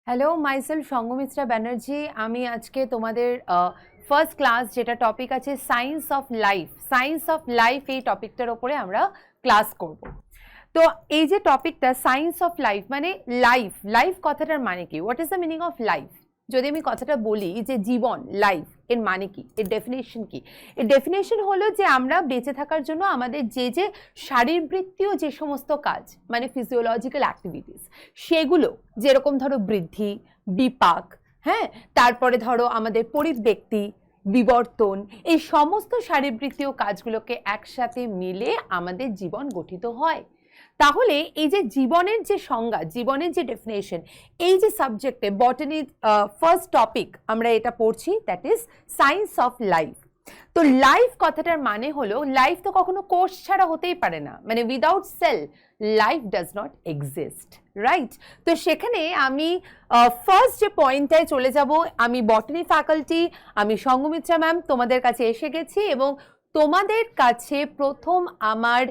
Hello, myself Sanghamitra Banerjee. আমি আজকে তোমাদের ফার্স্ট ক্লাস যেটা টপিক আছে সায়েন্স অফ লাইফ এই টপিকটার ওপরে আমরা ক্লাস করব। তো এই যে টপিকটা সায়েন্স অফ লাইফ মানে লাইফ কথাটার মানে কি, what is the meaning of life? যদি আমি কথাটা বলি যে জীবন, লাইফ এর মানে কি, এর ডেফিনেশন কি? এর ডেফিনেশন হলো যে আমরা বেঁচে থাকার জন্য আমাদের যে শারীরবৃত্তীয় যে সমস্ত কাজ মানে ফিজিওলজিক্যাল অ্যাক্টিভিটিস, সেগুলো যেরকম ধরো বৃদ্ধি, বিপাক, হ্যাঁ, তারপরে ধরো আমাদের পরিব্যক্তি, বিবর্তন, এই সমস্ত শারীরবৃত্তীয় কাজগুলোকে একসাথে মিলে আমাদের জীবন গঠিত হয়। তাহলে এই যে জীবনের যে সংজ্ঞা, জীবনের যে ডেফিনেশন, এই যে সাবজেক্টে বটানির ফার্স্ট টপিক আমরা এটা পড়ছি, that is science of life. তো লাইফ কথাটার মানে হলো লাইফ তো কখনো কোষ ছাড়া হতেই পারে না, মানে without cell life does not exist, right? তো সেখানে আমি ফার্স্ট যে পয়েন্টটায় চলে যাব, আমি বটানি ফ্যাকাল্টি, আমি সঙ্গমিত্রা ম্যাম তোমাদের কাছে এসে গেছি এবং তোমাদের কাছে প্রথম আমার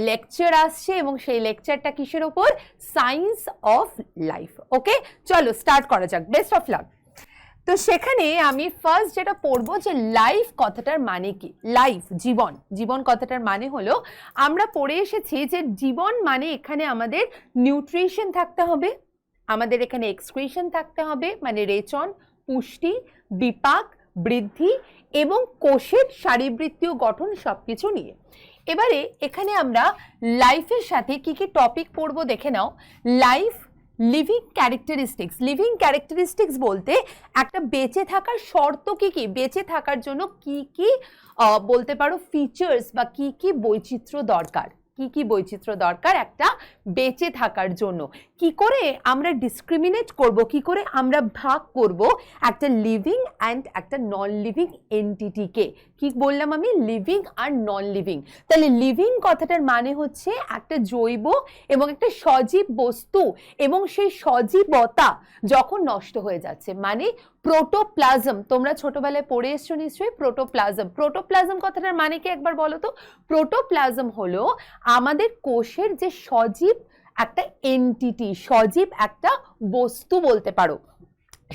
লেকচার আসছে এবং সেই লেকচারটা কিসের ওপর? Science of life. ওকে, চলো স্টার্ট করা যাক। Best of luck. তো সেখানে আমি ফার্স্ট যেটা পড়বো যে লাইফ কথাটার মানে কি। লাইফ জীবন কথাটার মানে হলো, আমরা পড়ে এসেছি যে জীবন মানে এখানে আমাদের নিউট্রিশন থাকতে হবে, আমাদের এখানে এক্সক্রিশন থাকতে হবে মানে রেচন, পুষ্টি, বিপাক, বৃদ্ধি এবং কোষের শারীরবৃত্তীয় গঠন সবকিছু নিয়ে। এবারে এখানে আমরা লাইফের সাথে কি কি টপিক পড়বো দেখে নাও। লাইফ, লিভিং ক্যারেক্টারিস্টিক্স বলতে একটা বেঁচে থাকার শর্ত কি কি, বেঁচে থাকার জন্য কি কি বলতে পারো ফিচার্স বা কি কি বৈচিত্র্য দরকার, একটা বেঁচে থাকার জন্য। কি করে আমরা ডিসক্রিমিনেট করব, কি করে আমরা ভাগ করব একটা লিভিং অ্যান্ড একটা নন লিভিং এন্টিটিকে। কি বললাম আমি? লিভিং আর নন লিভিং। তাহলে লিভিং কথাটার মানে হচ্ছে একটা জৈব এবং একটা সজীব বস্তু, এবং সেই সজীবতা যখন নষ্ট হয়ে যাচ্ছে, মানে প্রোটোপ্লাজম। তোমরা ছোটবেলায় পড়ে এসছো নিশ্চয়ই প্রোটোপ্লাজম কথাটার মানে কি একবার বলো তো? প্রোটোপ্লাজম হলো আমাদের কোষের যে সজীব একটা এন্টিটি, সজীব একটা বস্তু বলতে পারো,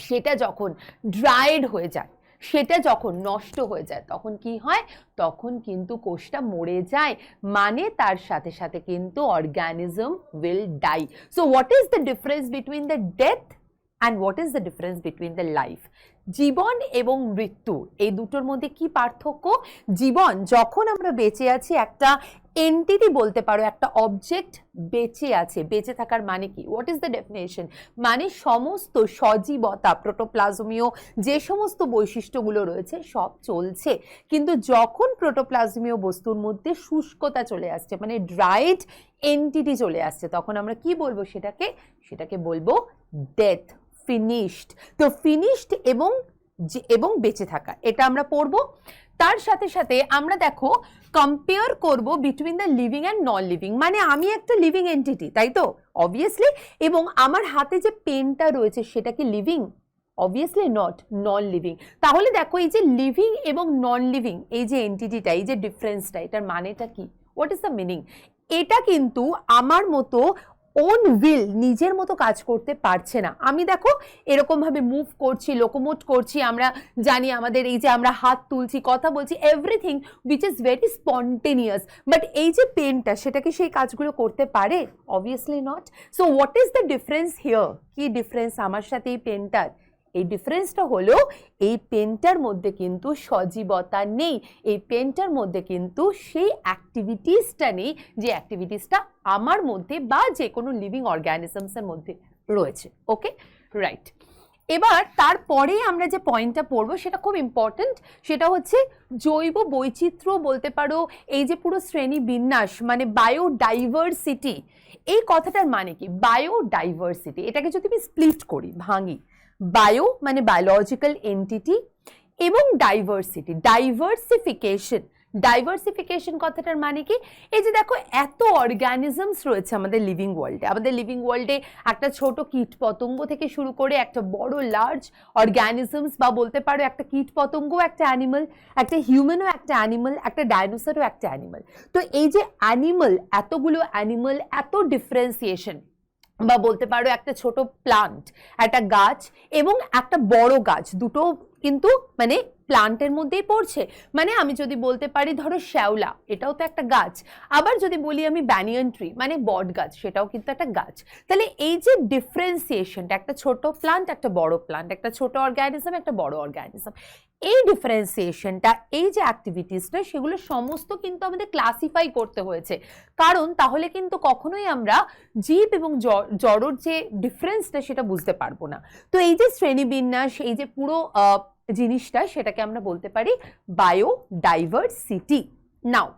সেটা যখন ড্রাইড হয়ে যায়, সেটা যখন নষ্ট হয়ে যায়, তখন কি হয়? তখন কিন্তু কোষটা মরে যায়, মানে তার সাথে সাথে কিন্তু organism will die. So what is the difference between the death and what is the difference between the life? জীবন এবং মৃত্যু, এই দুটোর মধ্যে কি পার্থক্য? জীবন, যখন আমরা বেঁচে আছি, একটা এন্টিটি বলতে পারো, একটা অবজেক্ট বেঁচে আছে। বেঁচে থাকার মানে কি? What is the definition? মানে সমস্ত সজীবতা, প্রোটোপ্লাজমীয় যে সমস্ত বৈশিষ্ট্যগুলো রয়েছে সব চলছে, কিন্তু যখন প্রোটোপ্লাজমীয় বস্তুর মধ্যে শুষ্কতা চলে আসছে, মানে ড্রাইড এন্টিটি চলে আসছে, তখন আমরা কি বলবো সেটাকে বলবো ডেথ, ফিনিশড। তো ফিনিশড এবং বেঁচে থাকা, এটা আমরা পড়বো। তার সাথে সাথে আমরা দেখো কম্পেয়ার করব between the living and non living. মানে আমি একটা লিভিং এন্টিটি, তাই তো? অবভিয়াসলি। এবং আমার হাতে যে পেনটা রয়েছে সেটা কি living? Obviously not, non living. তাহলে দেখো এই যে লিভিং এবং নন লিভিং, এই যে এন্টিটিটা, এই যে ডিফারেন্সটা, এটার মানেটা কি? What is the meaning? এটা কিন্তু আমার মতো ওন উইল, নিজের মতো কাজ করতে পারছে না। আমি দেখো এরকম ভাবে মুভ করছি, লোকোমোট করছি, আমরা জানি আমাদের এই যে আমরা হাত তুলছি, কথা বলছি, everything which is very spontaneous. But এই যে পেনটা, সেটা কি সেই কাজগুলো করতে পারে? Obviously not. So what is the difference here? কি ডিফারেন্স আমার সাথে এই পেনটার? এই ডিফারেন্সটা হলো এই পেনটার মধ্যে কিন্তু সজীবতা নেই, এই পেনটার মধ্যে কিন্তু সেই অ্যাক্টিভিটিসটা নেই যে অ্যাক্টিভিটিসটা আমার মধ্যে বা যে কোনো লিভিং অর্গানিজমসের মধ্যে রয়েছে। ওকে, রাইট। এবার তারপরে আমরা যে পয়েন্টটা পড়বো সেটা খুব ইম্পর্টেন্ট, সেটা হচ্ছে জৈব বৈচিত্র্য বলতে পারো, এই যে পুরো শ্রেণী বিন্যাস মানে বায়োডাইভার্সিটি। এই কথাটার মানে কি? বায়োডাইভার্সিটি, এটাকে যদি আমি স্প্লিট করি, ভাঙি, বায়ো মানে বায়োলজিক্যাল এন্টিটি এবং ডাইভার্সিফিকেশন কথাটার মানে কি? এই যে দেখো এত অর্গানিজমস রয়েছে আমাদের লিভিং ওয়ার্ল্ডে, একটা ছোট কীট পতঙ্গ থেকে শুরু করে একটা বড় লার্জ অর্গানিজমস, বা বলতে পারো একটা কীট পতঙ্গ একটা অ্যানিমাল, একটা হিউম্যানও একটা অ্যানিমাল, একটা ডাইনোসরও একটা অ্যানিমাল। তো এই যে অ্যানিমাল, এতগুলো অ্যানিমাল, এত ডিফারেন্সিয়েশন, বা বলতে পারো একটা ছোট প্লান্ট, একটা গাছ এবং একটা বড় গাছ, দুটো কিন্তু মানে প্লান্টের মধ্যেই পড়ছে। মানে আমি যদি বলতে পারি ধরো শ্যাওলা, এটাও তো একটা গাছ। আবার যদি বলি আমি ব্যানিয়ান ট্রি মানে বট গাছ, সেটাও কিন্তু একটা গাছ। তাহলে এই যে ডিফারেন্সিয়েশনটা, একটা ছোট প্লান্ট একটা বড় প্লান্ট, একটা ছোট অর্গানিজম একটা বড় অর্গানিজম, এই ডিফারেন্সিয়েশনটা, এই যে অ্যাক্টিভিটিসটা, সেগুলো সমস্ত কিন্তু আমাদের ক্লাসিফাই করতে হয়েছে। কারণ তাহলে কিন্তু কখনোই আমরা জীব এবং জড়র যে ডিফারেন্সটা সেটা বুঝতে পারবো না। তো এই যে শ্রেণীবিন্যাস, এই যে পুরো জিনিসটা, সেটাকে আমরা বলতে পারি বায়োডাইভার্সিটি। নাও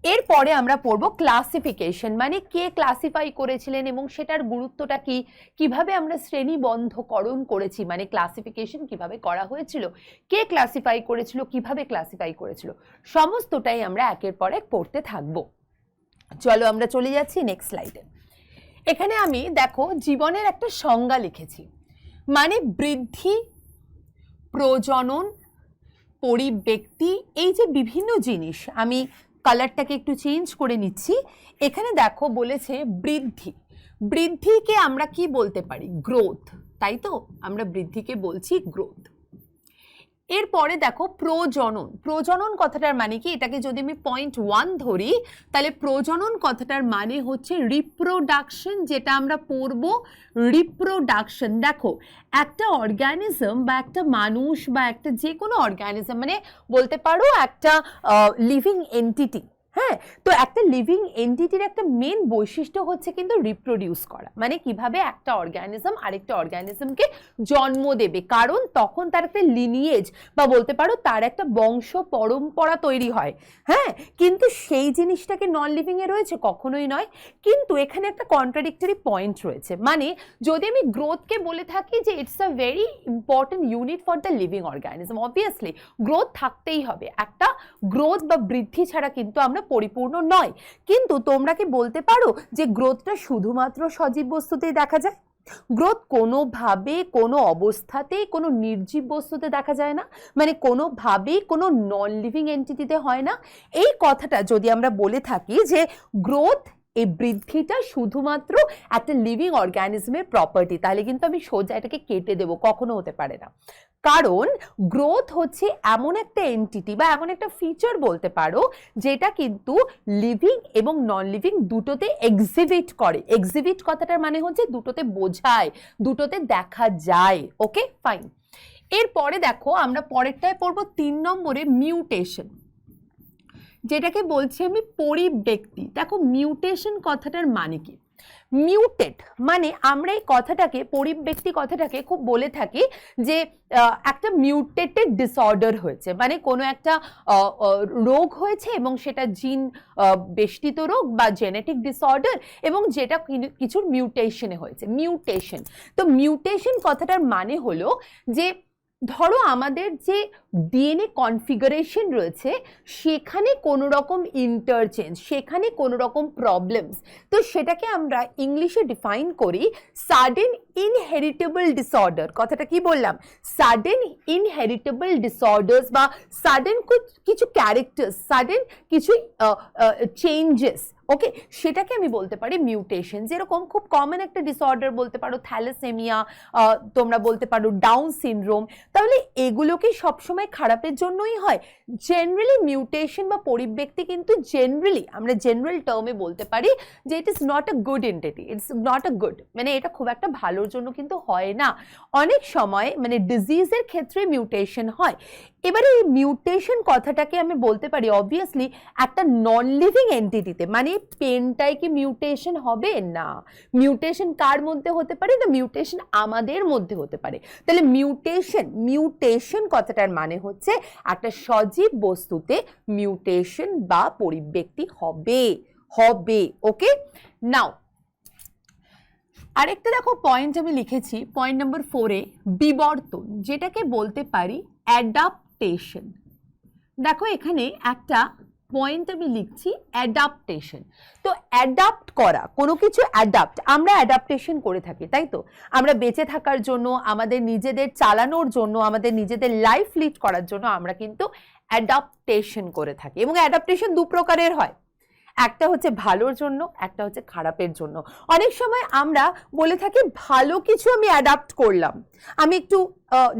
এরপরে আমরা পড়বো ক্লাসিফিকেশন, মানে কে ক্লাসিফাই করেছিলেন এবং সেটার গুরুত্বটা কি, কিভাবে আমরা শ্রেণীবদ্ধকরণ করেছি, মানে ক্লাসিফিকেশন কিভাবে করা হয়েছিল, কে ক্লাসিফাই করেছিল, কিভাবে ক্লাসিফাই করেছিল, সমস্তটাই আমরা একের পর এক পড়তে থাকবো। চলো আমরা চলে যাচ্ছি নেক্সট স্লাইডে। এখানে আমি দেখো জীবনের একটা সংজ্ঞা লিখেছি, মানে বৃদ্ধি, প্রজনন, পরিব্যক্তি, এই যে বিভিন্ন জিনিস, আমি কালারটাকে একটু চেঞ্জ করে নিচ্ছি। এখানে দেখো বলেছে বৃদ্ধি, বৃদ্ধিকে আমরা কি বলতে পারি, গ্রোথ, তাই তো, আমরা বৃদ্ধিকে বলছি গ্রোথ। এরপরে দেখো প্রজনন, প্রজনন কথাটার মানে কি, এটাকে যদি আমি পয়েন্ট 1 ধরি, তাহলে প্রজনন কথাটার মানে হচ্ছে রিপ্রোডাকশন, যেটা আমরা পড়বো রিপ্রোডাকশন। দেখো একটা অর্গানিজম বা একটা মানুষ বা একটা যে কোনো অর্গানিজম, মানে বলতে পারো একটা লিভিং এন্টিটি, হ্যাঁ, তো একটা লিভিং এন্টিটির একটা মেন বৈশিষ্ট্য হচ্ছে কিন্তু রিপ্রোডিউস করা, মানে কিভাবে একটা অর্গানিজম আরেকটা অর্গানিজমকে জন্ম দেবে, কারণ তখন তার একটা লিনিয়েজ বা বলতে পারো তার একটা বংশ পরম্পরা তৈরি হয়, হ্যাঁ। কিন্তু সেই জিনিসটাকে নন লিভিং এ রয়েছে, কখনোই নয়। কিন্তু এখানে একটা কন্ট্রাডিক্টরি পয়েন্ট রয়েছে, মানে যদি আমি গ্রোথকে বলে থাকি যে it's a very important unit for the living organism, obviously growth থাকতেই হবে, একটা গ্রোথ বা বৃদ্ধি ছাড়া কিন্তু আমরা পরিপূর্ণ নয়। কিন্তু তোমরা কি বলতে পারো যে গ্রোথটা শুধুমাত্র সজীব বস্তুতেই দেখা যায়? গ্রোথ কোনোভাবে কোনো অবস্থাতেই কোনো নির্জীব বস্তুতে দেখা যায় না, মানে কোনোভাবেই কোনো নন লিভিং এন্টিটিতে হয় না। এই কথাটা যদি আমরা বলে থাকি যে গ্রোথ, এই বৃদ্ধিটা শুধুমাত্র একটা লিভিং অর্গানিজমের প্রপার্টি, তাহলে কিন্তু আমি সোজা এটাকে কেটে দেবো, কখনো হতে পারে না। কারণ গ্রোথ হচ্ছে এমন একটা এন্টিটি বা এমন একটা ফিচার বলতে পারো, যেটা কিন্তু লিভিং এবং নন লিভিং দুটোতে এক্সিবিট করে। এক্সিবিট কথাটার মানে হচ্ছে দুটোতে বোঝায়, দুটোতে দেখা যায়। Okay fine. এরপরে দেখো আমরা পরেরটায় পড়বো 3 নম্বরে মিউটেশন, যেটাকে বলছি আমি পরিব্যক্তি। দেখো মিউটেশন কথাটার মানে কি, মিউটেড মানে আমরা এই কথাটাকে, পরিব্যক্তি কথাটাকে খুব বলে থাকি যে একটা মিউটেটেড ডিসঅর্ডার হয়েছে, মানে কোনো একটা রোগ হয়েছে এবং সেটা জিন বেষ্টিত রোগ বা জেনেটিক ডিসঅর্ডার, এবং যেটা কিছুর মিউটেশনে হয়েছে, মিউটেশন। তো মিউটেশন কথাটার মানে হলো যে ধরো আমাদের যে ডিএনএ কনফিগারেশন রয়েছে সেখানে কোনো রকম ইন্টারচেঞ্জ, সেখানে কোনো রকম প্রবলেমস, তো সেটাকে আমরা ইংলিশে ডিফাইন করি সাডেন ইনহেরিটেবল ডিসঅর্ডার। কথাটা কি বললাম, সাডেন ইনহেরিটেবল ডিসঅর্ডার্স বা সাডেন কিছু ক্যারেক্টার্স, সাডেন কিছু চেঞ্জেস, ওকে, সেটাকে আমি বলতে পারি মিউটেশন। যেরকম খুব কমন একটা ডিসঅর্ডার বলতে পারো থ্যালাসেমিয়া, তোমরা বলতে পারো ডাউন সিনড্রোম, তাহলে এগুলো কি সবসময় খারাপের জন্যই হয়? জেনারেলি মিউটেশন বা পরিব্যক্তি কিন্তু জেনারেলি আমরা জেনারেল টার্মে বলতে পারি যে it is not a good entity, it's not a good, মানে এটা খুব একটা ভালোর জন্য কিন্তু হয় না। অনেক সময় মানে ডিজিজের ক্ষেত্রে মিউটেশন হয়। এবারে এই মিউটেশন কথাটাকে আমি বলতে পারি অবভিয়াসলি একটা নন লিভিং এন্টিটিতে, মানে পেনটাই কি মিউটেশন হবে না, মিউটেশন কার মধ্যে হতে পারে না, মিউটেশন আমাদের মধ্যে হতে পারে। তাহলে মিউটেশন কথাটার মানে হচ্ছে একটা সজীব বস্তুতে মিউটেশন বা পরিব্যক্তি হবে। ওকে নাও আরেকটা দেখো পয়েন্ট আমি লিখেছি, পয়েন্ট নাম্বার 4-এ বিবর্তন, যেটাকে বলতে পারি অ্যাডাপ্টেশন। দেখো এখানে একটা পয়েন্ট আমি লিখছি অ্যাডাপ্টেশন। তো অ্যাডাপ্ট করা, কোনো কিছু অ্যাডাপ্ট, আমরা অ্যাডাপ্টেশন করে থাকি, তাই তো, আমরা বেঁচে থাকার জন্য, আমাদের নিজেদের চালানোর জন্য, আমাদের নিজেদের লাইফ লিড করার জন্য আমরা কিন্তু অ্যাডাপ্টেশন করে থাকি। এবং অ্যাডাপ্টেশন 2 প্রকারের হয়, একটা হচ্ছে ভালোর জন্য, একটা হচ্ছে খারাপের জন্য। অনেক সময় আমরা বলে থাকি ভালো কিছু আমি অ্যাডাপ্ট করলাম, আমি একটু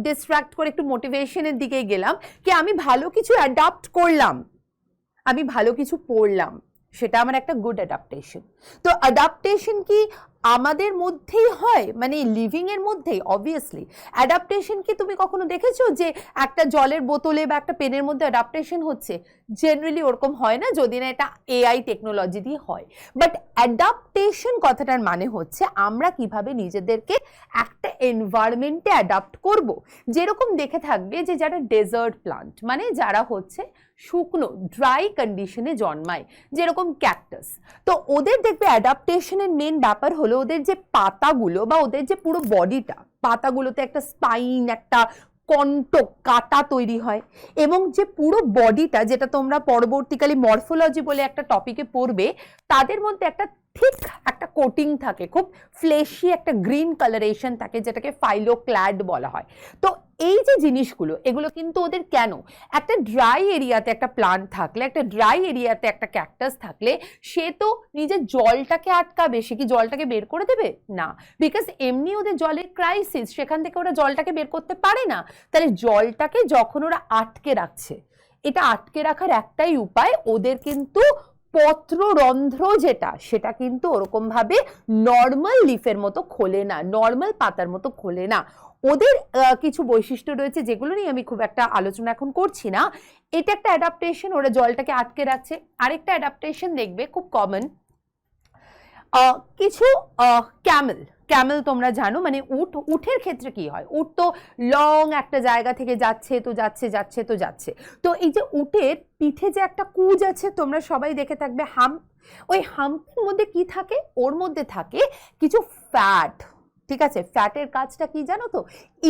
ডিস্ট্র্যাক্ট করে একটু মোটিভেশনের দিকে গেলাম, কি আমি ভালো কিছু অ্যাডাপ্ট করলাম, আমি ভালো কিছু পড়লাম, সেটা আমার একটা গুড অ্যাডাপ্টেশন। তো অ্যাডাপ্টেশন কি আমাদের মধ্যেই হয়, মানে লিভিং এর মধ্যেই? অবভিয়াসলি। অ্যাডাপ্টেশন কি তুমি কখনো দেখেছো যে একটা জলের বোতলে বা একটা পেনের মধ্যে অ্যাডাপ্টেশন হচ্ছে? জেনারেলি ওরকম হয় না, যদি না এটা এআই টেকনোলজি দিয়ে হয়। বাট অ্যাডাপ্টেশন কথাটার মানে হচ্ছে আমরা কিভাবে নিজেদেরকে একটা এনভায়রনমেন্টে অ্যাডাপ্ট করব। যেরকম দেখে থাকবে যে যারা ডেজার্ট প্লান্ট, মানে যারা হচ্ছে শুকনো ড্রাই কন্ডিশনে জন্মায়, যেরকম ক্যাকটাস, তো ওদের দেখবে অ্যাডাপ্টেশনের মেন ব্যাপার হলো ওদের যে পাতাগুলো বা ওদের যে পুরো বডিটা, পাতাগুলোতে একটা স্পাইন, একটা কণ্টক কাটা তৈরি হয়, এবং যে পুরো বডিটা, যেটা তোমরা পরবর্তীকালে মরফোলজি বলে একটা টপিকে পড়বে, তাদের মধ্যে একটা ঠিক একটা কোটিং থাকে, খুব ফ্লেশি একটা গ্রিন কালারেশন থাকে, যেটাকে ফাইলোক্ল্যাড বলা হয়। তো এই যে জিনিসগুলো, এগুলো কিন্তু ওদের কেন, একটা ড্রাই এরিয়াতে একটা প্লান্ট থাকলে, একটা ড্রাই এরিয়াতে একটা ক্যাকটাস থাকলে, সে তো নিজের জলটাকে আটকাবে, সে কি জলটাকে বের করে দেবে? না, বিকজ এমনি ওদের জলের ক্রাইসিস, সেখান থেকে ওরা জলটাকে বের করতে পারে না। তাহলে জলটাকে যখন ওরা আটকে রাখছে, এটা আটকে রাখার একটাই উপায়, ওদের কিন্তু পত্ররন্ধ্র যেটা, সেটা কিন্তু ওরকম ভাবে নর্মাল লিফের মতো খোলে না, নর্মাল পাতার মতো খোলে না। ওদের কিছু বৈশিষ্ট্য রয়েছে যেগুলো নিয়ে আমি খুব একটা আলোচনা এখন করছি না। এটা একটা অ্যাডাপ্টেশন, ওরা জলটাকে আটকে রাখছে। আরেকটা অ্যাডাপ্টেশন দেখবে খুব কমন, কিছু ক্যামেল, ক্যামেল তোমরা জানো, মানে উট, উটের ক্ষেত্রে কি হয়, উট তো লং একটা জায়গা থেকে যাচ্ছে তো যাচ্ছে, যাচ্ছে তো যাচ্ছে, তো এই যে উটের পিঠে যে একটা কুজ আছে, তোমরা সবাই দেখে থাকবে হাম্প, ওই হাম্পের মধ্যে কি থাকে, ওর মধ্যে থাকে কিছু ফ্যাট। ঠিক আছে, ফ্যাটের কাজটা কি জানো তো?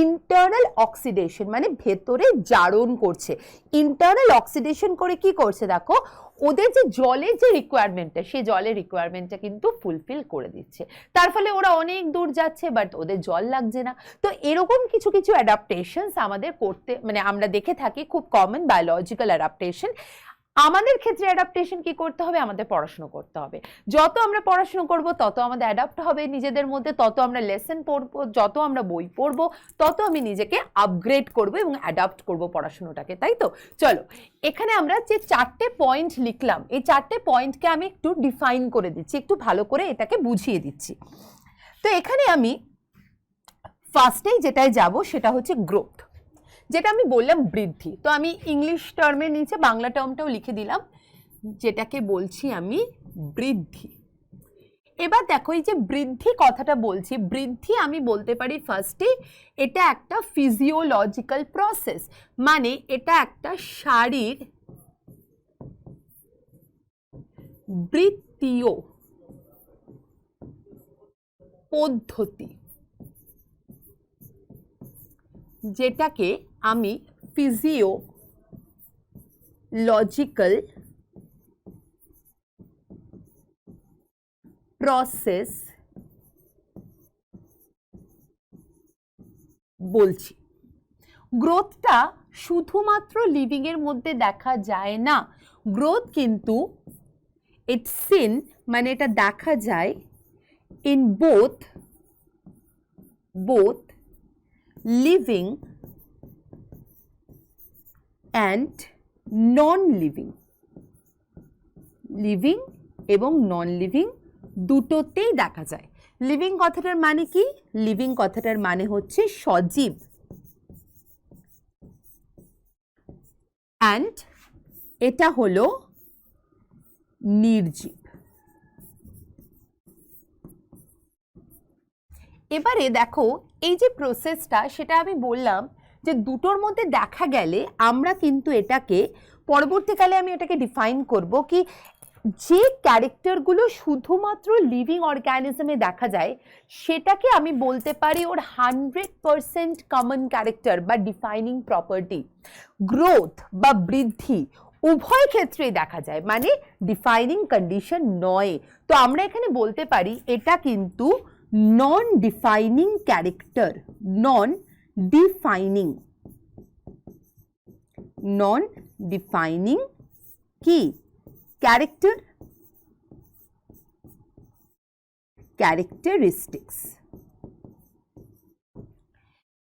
ইন্টারনাল অক্সিডেশন, মানে ভেতরে জারণ করছে। ইন্টারনাল অক্সিডেশন করে কি করছে দেখো, ওদের যে জলের যে রিকোয়ারমেন্টটা, সেই জলের রিকোয়ারমেন্টটা কিন্তু ফুলফিল করে দিচ্ছে। তার ফলে ওরা অনেক দূর যাচ্ছে, বাট ওদের জল লাগছে না। তো এরকম কিছু কিছু অ্যাডাপ্টেশনস আমাদের করতে, মানে আমরা দেখে থাকি, খুব কমন বায়োলজিক্যাল অ্যাডাপ্টেশন। আমাদের ক্ষেত্রে অ্যাডাপ্টেশন কি করতে হবে? আমাদের পড়াশোনা করতে হবে। যত আমরা পড়াশোনা করব তত আমাদের অ্যাডাপ্ট হবে নিজেদের মধ্যে, তত আমরা লেসন পড়বো, যত আমরা বই পড়বো তত আমি নিজেকে আপগ্রেড করব এবং অ্যাডাপ্ট করব পড়াশোনাটাকে, তাই তো? চলো, এখানে আমরা যে 4টে পয়েন্ট লিখলাম, এই 4টে পয়েন্টকে আমি একটু ডিফাইন করে দিচ্ছি, একটু ভালো করে এটাকে বুঝিয়ে দিচ্ছি। তো এখানে আমি ফার্স্টেই যেটাই যাব সেটা হচ্ছে গ্রোথ, যেটা আমি বললাম বৃদ্ধি। তো আমি ইংলিশ টার্মের নিচে বাংলা টার্মটাও লিখে দিলাম, যেটাকে বলছি আমি বৃদ্ধি। এবার দেখো, এই যে বৃদ্ধি কথাটা বলছি, বৃদ্ধি আমি বলতে পারি ফার্স্টে এটা একটা ফিজিওলজিক্যাল প্রসেস, মানে এটা একটা শারীর বৃত্তীয় পদ্ধতি, যেটাকে আমি ফিজিওলজিক্যাল প্রসেস বলছি। গ্রোথটা শুধুমাত্র লিভিং এর মধ্যে দেখা যায় না, গ্রোথ কিন্তু ইটস সিন, মানে এটা দেখা যায় in both living and non living, living এবং নন লিভিং দুটোতেই দেখা যায়। লিভিং কথাটার মানে কি? লিভিং কথাটার মানে হচ্ছে সজীব, অ্যান্ড এটা হলো নির্জীব। এবারে দেখো, এই যে প্রসেসটা, সেটা আমি বললাম যে দুটোর মধ্যে দেখা গেলে আমরা কিন্তু এটাকে পরবর্তীকালে আমি এটাকে ডিফাইন করব কি, যে ক্যারেক্টারগুলো শুধুমাত্র লিভিং অর্গানিজমে দেখা যায় সেটাকে আমি বলতে পারি ওর 100% কমন ক্যারেক্টার বা ডিফাইনিং প্রপার্টি। গ্রোথ বা বৃদ্ধি উভয় ক্ষেত্রেই দেখা যায়, মানে ডিফাইনিং কন্ডিশন নয়। তো আমরা এখানে বলতে পারি এটা কিন্তু নন ডিফাইনিং ক্যারেক্টার, নন ডিফাইনিং কি ক্যারেক্টার, ক্যারেক্টারিস্টিক্স।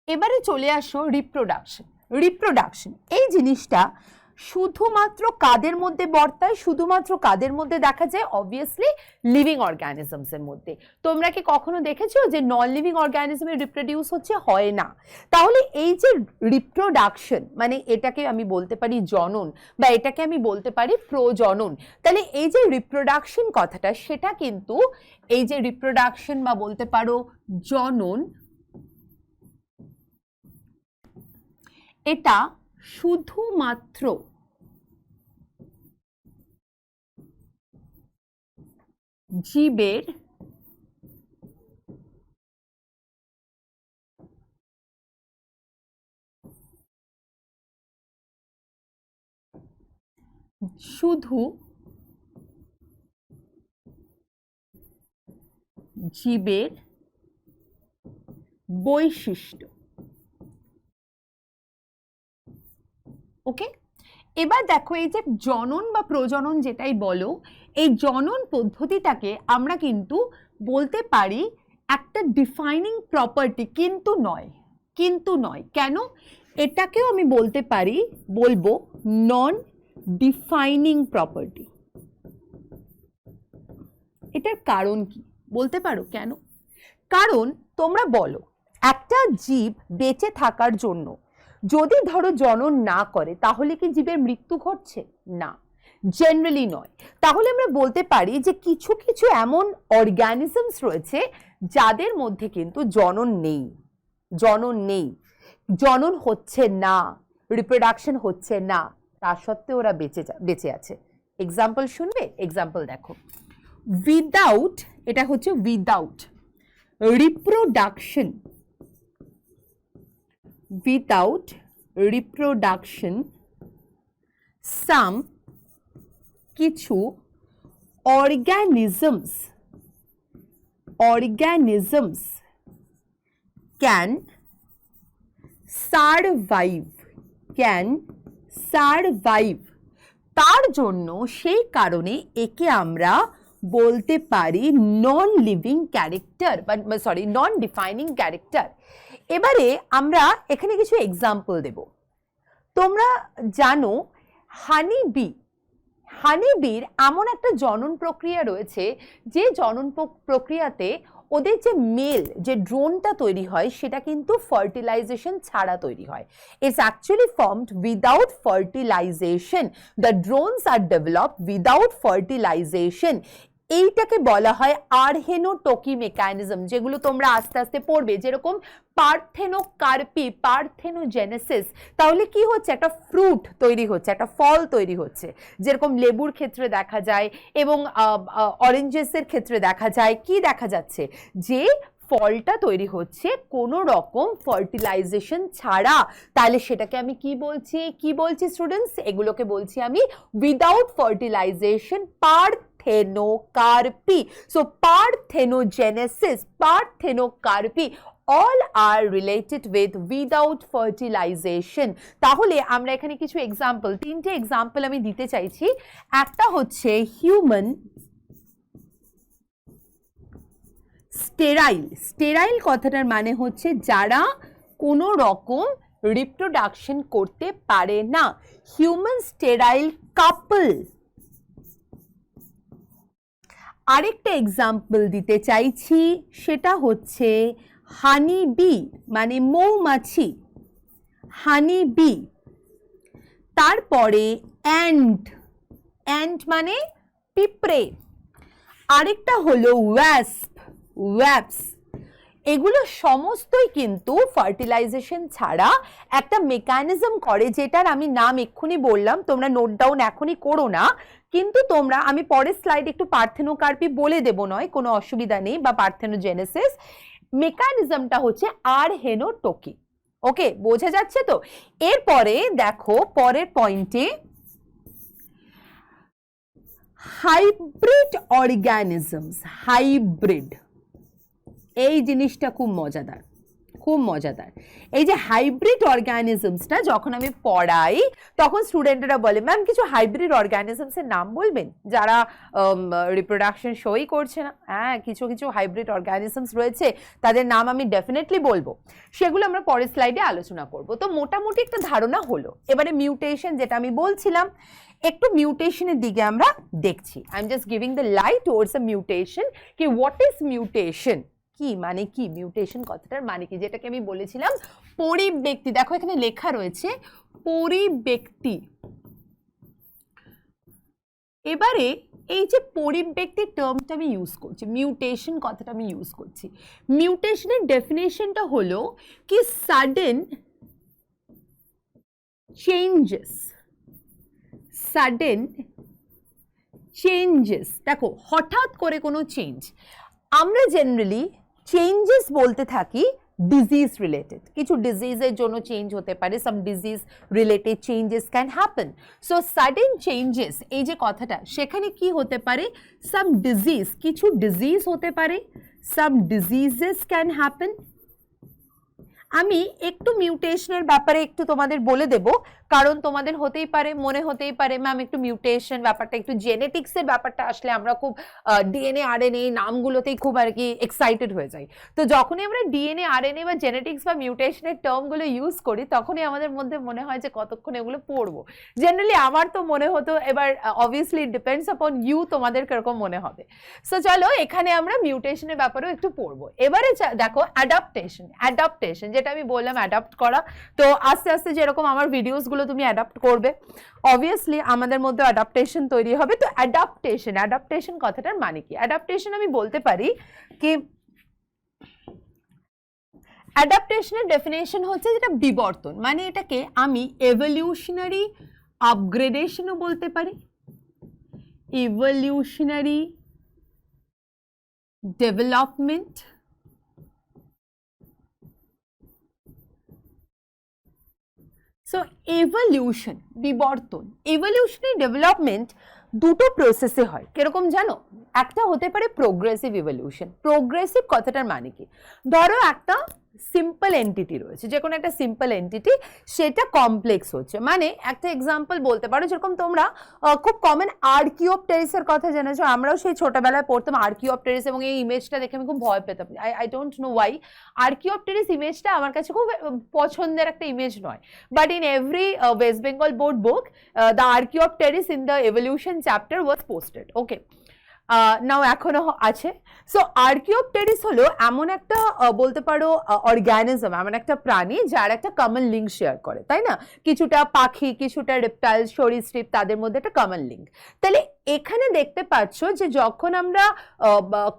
এবারে চলে আসো রিপ্রোডাকশন। রিপ্রোডাকশন এই জিনিসটা শুধুমাত্র কাদের মধ্যে বর্তায়, শুধুমাত্র কাদের মধ্যে দেখা যায়? অবভিয়াসলি লিভিং অর্গানিজমস এর মধ্যে। তোমরা কি কখনো দেখেছো যে নন লিভিং অর্গানিজমে রিপ্রোডিউস হচ্ছে? হয় না। তাহলে এই যে রিপ্রোডাকশন, মানে এটাকে আমি বলতে পারি জনন, বা এটাকে আমি বলতে পারি প্রজনন। তাহলে এই যে রিপ্রোডাকশন কথাটা, সেটা কিন্তু এই যে রিপ্রোডাকশন বা বলতে পারো জনন, এটা শুধুমাত্র জীবের শুধু জীবের বৈশিষ্ট্য। ওকে, এবার দেখো এই যে জনন বা প্রজনন যেটাই বলো, এই জনন পদ্ধতিটাকে আমরা কিন্তু বলতে পারি একটা ডিফাইনিং প্রপার্টি, কিন্তু নয়, কিন্তু নয়। কেন? এটাকেও আমি বলতে পারি, বলবো নন ডিফাইনিং প্রপার্টি। এটার কারণ কি বলতে পারো কেন? কারণ তোমরা বলো একটা জীব বেঁচে থাকার জন্য যদি ধরো জনন না করে, তাহলে কি জীবের মৃত্যু ঘটছে? না, জেনারেলি নয়। তাহলে আমরা বলতে পারি যে কিছু কিছু এমন অর্গানিজমস রয়েছে যাদের মধ্যে কিন্তু জনন নেই, জনন নেই, জনন হচ্ছে না, রিপ্রোডাকশন হচ্ছে না, তা সত্ত্বেও ওরা বেঁচে আছে। এক্সাম্পল শুনবে? এক্সাম্পল দেখো, উইদাউট, এটা হচ্ছে without reproduction, without reproduction some কিছু organisms can survive, তার জন্য সেই কারণে একে আমরা বলতে পারি নন লিভিং ক্যারেক্টার, বা সরি নন ডিফাইনিং ক্যারেক্টার। এবারে আমরা এখানে কিছু এক্সাম্পল দেব। তোমরা জানো হানিবির এমন একটা জনন প্রক্রিয়া রয়েছে, যে জনন প্রক্রিয়াতে ওদের যে মেল যে ড্রোনটা তৈরি হয়, সেটা কিন্তু ফার্টিলাইজেশন ছাড়া তৈরি হয়। It's actually formed without fertilisation, the drones are developed without fertilisation. এইটাকে বলা হয় আর্হেনোটকি মেকানিজম, যেগুলো তোমরা আস্তে আস্তে পড়বে, যেরকম পার্থেনোকার্পি, পার্থেনোজেনেসিস। তাহলে কি হচ্ছে? একটা ফ্রুট তৈরি হচ্ছে, একটা ফল তৈরি হচ্ছে, যেরকম লেবুর ক্ষেত্রে দেখা যায় এবং অরেঞ্জেসের ক্ষেত্রে দেখা যায়। কি দেখা যাচ্ছে? যে ফলটা তৈরি হচ্ছে কোনো রকম ফার্টিলাইজেশন ছাড়া। তাহলে সেটাকে আমি কি বলছি স্টুডেন্টস? এগুলোকে বলছি আমি without fertilisation, parthenocarpy. So parthenogenesis, parthenocarpy, all are related with without fertilization। তাহলে আমরা এখানে কিছু এক্সাম্পল, তিনটে এক্সাম্পল আমি দিতে চাইছি। একটা হচ্ছে হিউম্যান স্টেরাইল। স্টেরাইল কথাটার মানে হচ্ছে যারা কোনো রকম রিপ্রোডাকশন করতে পারে না, হিউম্যান স্টেরাইল কাপল। আরেকটা এক্সাম্পল দিতে চাইছি, সেটা হচ্ছে হানি বি, মানে মৌমাছি, হানি বি। তারপরে অ্যান্ট মানে পিঁপড়ে। আরেকটা হলো ওয়াস্পস। এগুলো সমস্তই কিন্তু ফার্টিলাইজেশন ছাড়া একটা মেকানিজম করে, যেটার আমি নাম এক্ষুনি বললাম, তোমরা নোট ডাউন এখনই করো না, কিন্তু তোমরা, আমি পরের স্লাইড একটু পার্থেনোকার্পি বলে দেব, নয় কোনো অসুবিধা নেই, বা পার্থেনোজেনেসিস। মেকানিজমটা হচ্ছে আর্হেনোটকি। ওকে, বোঝা যাচ্ছে তো? এরপরে দেখো পরের পয়েন্টে, হাইব্রিড অর্গানিজমস। হাইব্রিড এই জিনিসটা খুব মজাদার, খুব মজাদার। এই যে হাইব্রিড অর্গানিজমসটা যখন আমি পড়াই তখন স্টুডেন্টরা বলে ম্যাম কিছু হাইব্রিড অর্গানিজমসের নাম বলবেন যারা রিপ্রোডাকশন শোই করছে না। হ্যাঁ, কিছু কিছু হাইব্রিড অর্গানিজমস রয়েছে, তাদের নাম আমি ডেফিনেটলি বলবো, সেগুলো আমরা পরের স্লাইডে আলোচনা করব। তো মোটামুটি একটা ধারণা হলো। এবারে মিউটেশন, যেটা আমি বলছিলাম, একটু মিউটেশনের দিকে আমরা দেখছি। I am just giving the light towards a mutation, কি হোয়াট ইজ মিউটেশন, কি মানে কি মিউটেশন কথাটার মানে কি, যেটাকে আমি বলেছিলাম পরিব্যক্তি। দেখো এখানে লেখা রয়েছে পরিব্যক্তি। এবারে এই যে পরিব্যক্তি টার্মটা আমি ইউজ করছি, মিউটেশন কথাটা আমি ইউজ করছি, মিউটেশনের ডেফিনেশনটা হলো কি সাডেন চেঞ্জেস, সাডেন চেঞ্জেস। দেখো হঠাৎ করে কোনো চেঞ্জ, আমরা জেনারেলি চেঞ্জেস বলতে থাকি ডিজিজ রিলেটেড, কিছু ডিজিজের জন্য চেঞ্জ হতে পারে, some disease related changes can happen. So sudden changes এই যে কথাটা, সেখানে কি হতে পারে, সাম ডিজিজ, কিছু ডিজিজ হতে পারে, সাম ডিজিজেস ক্যান হ্যাপেন। আমি একটু মিউটেশনের ব্যাপারে একটু তোমাদের বলে দেব, কারণ তোমাদের হতেই পারে মনে হতেই পারে ম্যাম একটু মিউটেশন ব্যাপারটা, একটু জেনেটিক্সের ব্যাপারটা আসলে আমরা খুব ডিএনএ আরএনএ নামগুলোতেই খুব আর কি এক্সাইটেড হয়ে যাই। তো যখনই আমরা ডিএনএ আরএনএ বা জেনেটিক্স বা মিউটেশনের টার্মগুলো ইউজ করি তখনই আমাদের মধ্যে মনে হয় যে কতক্ষণ এগুলো পড়বো। জেনারেলি আমার তো মনে হতো, এবার অবভিয়াসলি ডিপেন্ডস আপন ইউ, তোমাদের কিরকম মনে হবে। সো চলো এখানে আমরা মিউটেশনের ব্যাপারেও একটু পড়বো। এবারে দেখো অ্যাডাপ্টেশন, অ্যাডাপ্টেশন যেটা আমি বললাম অ্যাডাপ্ট করা। তো আস্তে আস্তে যেরকম আমার ভিডিওসগুলো তুমি অ্যাডাপ্ট করবে, অবভিয়াসলি আমাদের মধ্যে অ্যাডাপ্টেশন তৈরি হবে। তো অ্যাডাপ্টেশন, অ্যাডাপ্টেশন কথাটার মানে কি, অ্যাডাপ্টেশন আমি বলতে পারি কি অ্যাডাপ্টেশনের ডেফিনেশন হচ্ছে যেটা বিবর্তন, মানে এটাকে আমি এভলিউশনারি আপগ্রেডেশনও বলতে পারি, ইভলিউশনারি ডেভেলপমেন্ট। সো এভলিউশন, বিবর্তন, এভলিউশনারি ডেভেলপমেন্ট দুটো প্রসেসে হয়। কিরকম জানো, একটা হতে পারে প্রোগ্রেসিভ ইভলিউশন। প্রোগ্রেসিভ কথাটার মানে কি, ধরো একটা সিম্পল এন্টিটি রয়েছে, যে কোনো একটা সিম্পল এন্টিটি, সেটা কমপ্লেক্স হচ্ছে। মানে একটা এক্সাম্পল বলতে পারো, যেরকম তোমরা খুব কমন আর্কিওপটেরিসের কথা জেনেছো, আমরাও সেই ছোটবেলায় পড়তাম আর্কিওপটেরিস, এবং এই ইমেজটা দেখে আমি খুব ভয় পেতাম। I don't know why, Archaeopteryx ইমেজটা আমার কাছে খুব পছন্দের একটা ইমেজ নয়, but in every West Bengal board book the Archaeopteryx in the evolution chapter was posted. Okay, now এখনো আছে। সো আর্কিওপটেরিস হলো এমন একটা বলতে পারো অর্গানিজম, এমন একটা প্রাণী যার একটা কমন লিঙ্ক শেয়ার করে, তাই না? কিছুটা পাখি, কিছুটা রেপটাইল, সরীসৃপ, তাদের মধ্যে একটা কমন লিঙ্ক। তাহলে এখানে দেখতে পাচ্ছ যে যখন আমরা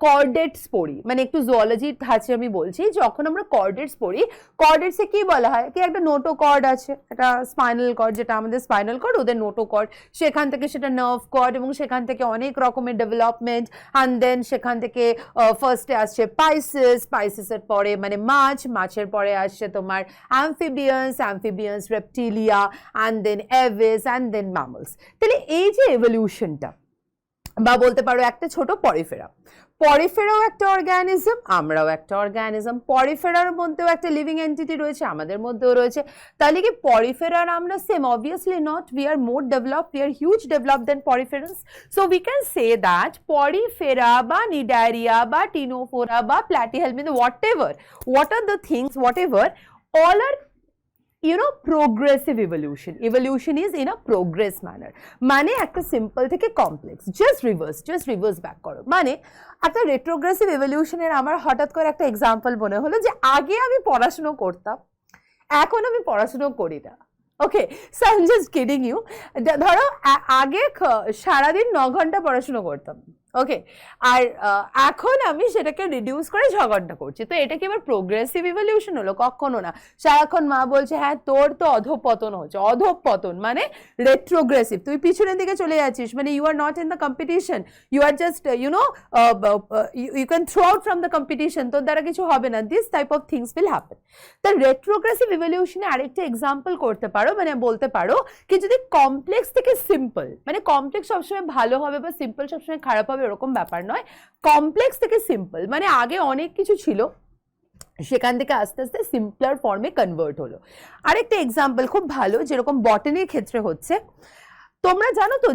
কর্ডেটস পড়ি, মানে একটু জুওলজির ধাঁচে আমি বলছি, যখন আমরা কর্ডেটস পড়ি, কর্ডেটসে কি বলা হয় কি একটা নোটোকর্ড আছে, একটা স্পাইনাল কর্ড, যেটা আমাদের স্পাইনাল কর্ড, ওদের নোটোকর্ড, সেখান থেকে সেটা নার্ভ কর্ড, এবং সেখান থেকে অনেক রকমের ডেভেলপমেন্ট, অ্যান্ড দেন সেখান থেকে ফার্স্টে আসছে পাইসেস, পাইসেসের পরে মানে মাছ, মাছের পরে আসছে তোমার amphibians, amphibians reptilia, and then aves, and then mammals. তাহলে এই যে এভলিউশনটা, বা বলতে পারো একটা ছোট পরিফেরা, পরিফেরাও একটা অর্গানিজম, আমরাও একটা অর্গানিজম, পরিফেরার মধ্যেও একটা লিভিং এন্টিটি রয়েছে, আমাদের মধ্যেও রয়েছে। তাহলে কি পরিফেরার আমরা same? Obviously not, we are more developed, we are huge developed than poriferas. So we can say that porifera বা নিডারিয়া বা টিনোফোরা বা platyhelminth, what are the things, whatever, all are progressive evolution. Evolution is in a progress manner. মানে একটা simple থেকে complex, just reverse back করো। মানে একটা retrogressive এভলিউশনের আমার হঠাৎ করে একটা এক্সাম্পল মনে হলো, যে আগে আমি পড়াশুনো করতাম, এখন আমি পড়াশুনো করি না। Okay, so I am just kidding you. ধরো আগে সারাদিন 9 ঘন্টা পড়াশুনো করতাম, ওকে, আর এখন আমি সেটাকে রিডিউস করে 6 ঘন্টা করছি। তো এটা কি এবার প্রোগ্রেসিভ ইভলিউশন হলো? কখনো না। সারাক্ষণ মা বলছে হ্যাঁ তোর তো অধঃপতন হচ্ছে, অধঃপতন মানে রেট্রোগ্রেসিভ, তুই পিছনের দিকে চলে যাচ্ছিস, মানে you are not in the competition, you are just you can throw out from the competition, তোর দ্বারা কিছু হবে না, this type of things will happen. তা রেট্রোগ্রেসিভ ইভলিউশনে আরেকটা এক্সাম্পল করতে পারো, মানে বলতে পারো কি যদি কমপ্লেক্স থেকে সিম্পল, মানে কমপ্লেক্স সবসময় ভালো হবে বা সিম্পল সবসময় খারাপ হবে এরকম ব্যাপার নয়, কমপ্লেক্স থেকে সিম্পল, মানে আগে অনেক কিছু ছিল সেখান থেকে আস্তে আস্তে সিম্পলার ফর্মে কনভার্ট হলো। আরেকটা এক্সাম্পল খুব ভালো, যেরকম বটানির ক্ষেত্রে হচ্ছে, তোমরা জানো তো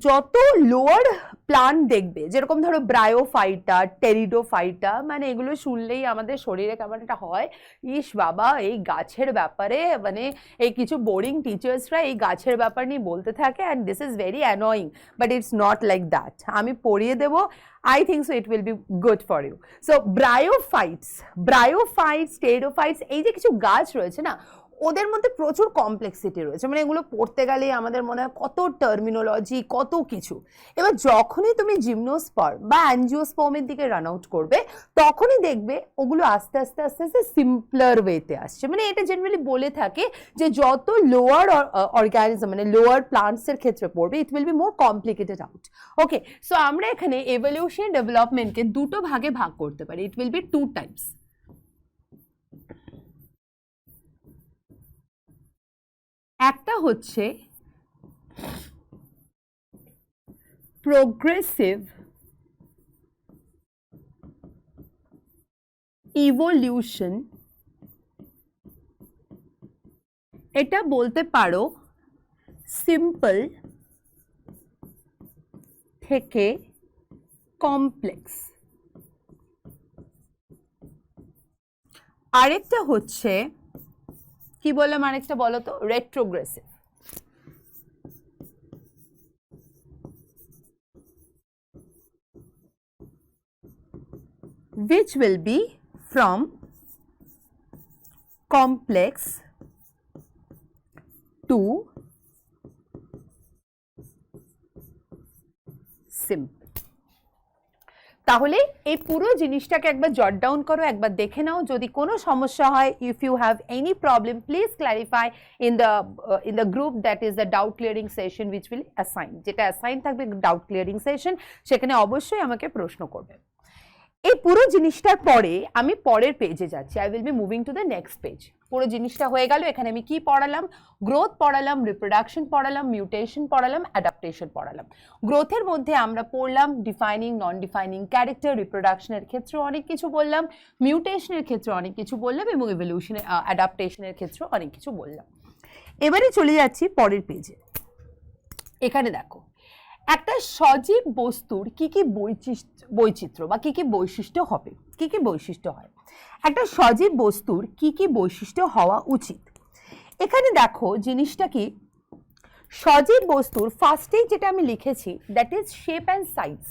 যত লোয়ার প্লান্ট দেখবে, যেরকম ধরো ব্রায়োফাইটা, টেরিডোফাইটা, মানে এগুলো শুনলেই আমাদের শরীরে কেমন একটা হয়, ইস বাবা এই গাছের ব্যাপারে, মানে এই কিছু বোরিং টিচার্সরা এই গাছের ব্যাপার নিয়ে বলতে থাকে, and this is very annoying, but it's not like that. আমি পড়িয়ে দেবো, I think so it will be good for you. So bryophytes, pteridophytes, এই যে কিছু গাছ রয়েছে না, ওদের মধ্যে প্রচুর কমপ্লেক্সিটি রয়েছে, মানে এগুলো পড়তে গেলে আমাদের মনে হয় কত টার্মিনোলজি, কত কিছু। এবার যখনই তুমি জিমনোস্পার্ম বা অ্যাঞ্জিওস্পার্মের দিকে রান আউট করবে, তখনই দেখবে ওগুলো আস্তে আস্তে আস্তে আস্তে সিম্পলার ওয়েতে আসছে। মানে এটা জেনারেলি বলে থাকে যে যত লোয়ার অর্গানিজম, মানে লোয়ার প্লান্টসের ক্ষেত্রে পড়বে, it will be more complicated out. Okay, so আমরা এখানে এভলিউশন ডেভেলপমেন্টকে দুটো ভাগে ভাগ করতে পারি। It will be two types. একটা হচ্ছে প্রোগ্রেসিভ ইভলিউশন, এটা বলতে পারো সিম্পল থেকে কমপ্লেক্স। আরেকটা হচ্ছে কি বললাম, আরেকটা বলো তো, retrogressive. which will be from complex to simple. তাহলে এই পুরো জিনিসটাকে একবার জট ডাউন করো, একবার দেখে নাও। যদি কোনো সমস্যা হয়, if you have any problem, please clarify in the group that is the doubt clearing session which will assign, যেটা অ্যাসাইন থাকবে ডাউট ক্লিয়ারিং সেশন, সেখানে অবশ্যই আমাকে প্রশ্ন করবে। এই পুরো জিনিসটার পরে আমি পরের পেজে যাচ্ছি। I will be moving to the next page. পুরো জিনিসটা হয়ে গেল। এখানে আমি কি পড়ালাম? গ্রোথ পড়ালাম, রিপ্রোডাকশন পড়ালাম, মিউটেশন পড়ালাম, অ্যাডাপ্টেশন পড়ালাম। গ্রোথের মধ্যে আমরা পড়লাম ডিফাইনিং, নন ডিফাইনিং ক্যারেক্টার, রিপ্রোডাকশনের ক্ষেত্রে অনেক কিছু বললাম, মিউটেশনের ক্ষেত্রে অনেক কিছু বললাম, এবং ইভলিউশনের অ্যাডাপ্টেশনের ক্ষেত্রে অনেক কিছু বললাম। এবারে চলে যাচ্ছি পরের পেজে। এখানে দেখো, একটা সজীব বস্তুর কি কি বৈচিত্র্য বা কি কি বৈশিষ্ট্য হবে, কি কি বৈশিষ্ট্য হয়, একটা সজীব বস্তুর কি কি বৈশিষ্ট্য হওয়া উচিত। এখানে দেখো জিনিসটা কি, সজীব বস্তুর ফার্স্টেই যেটা আমি লিখেছি, that is shape and size.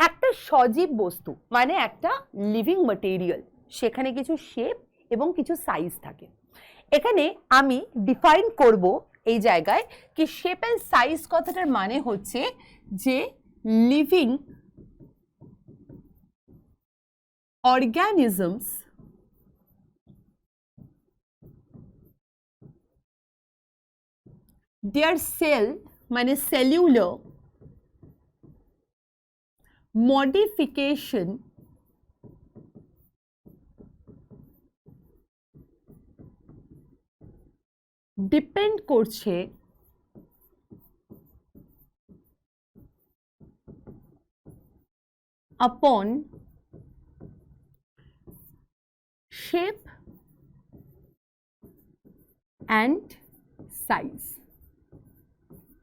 একটা সজীব বস্তু মানে একটা লিভিং ম্যাটেরিয়াল, সেখানে কিছু শেপ এবং কিছু সাইজ থাকে। এখানে আমি ডিফাইন করব এই জায়গায় কি শেপ অ্যান্ড সাইজ কথাটার মানে হচ্ছে যে লিভিং অর্গানিজমস দেয়ার সেল মানে সেলুলার মডিফিকেশন ডিপেন্ড করছে upon shape and size।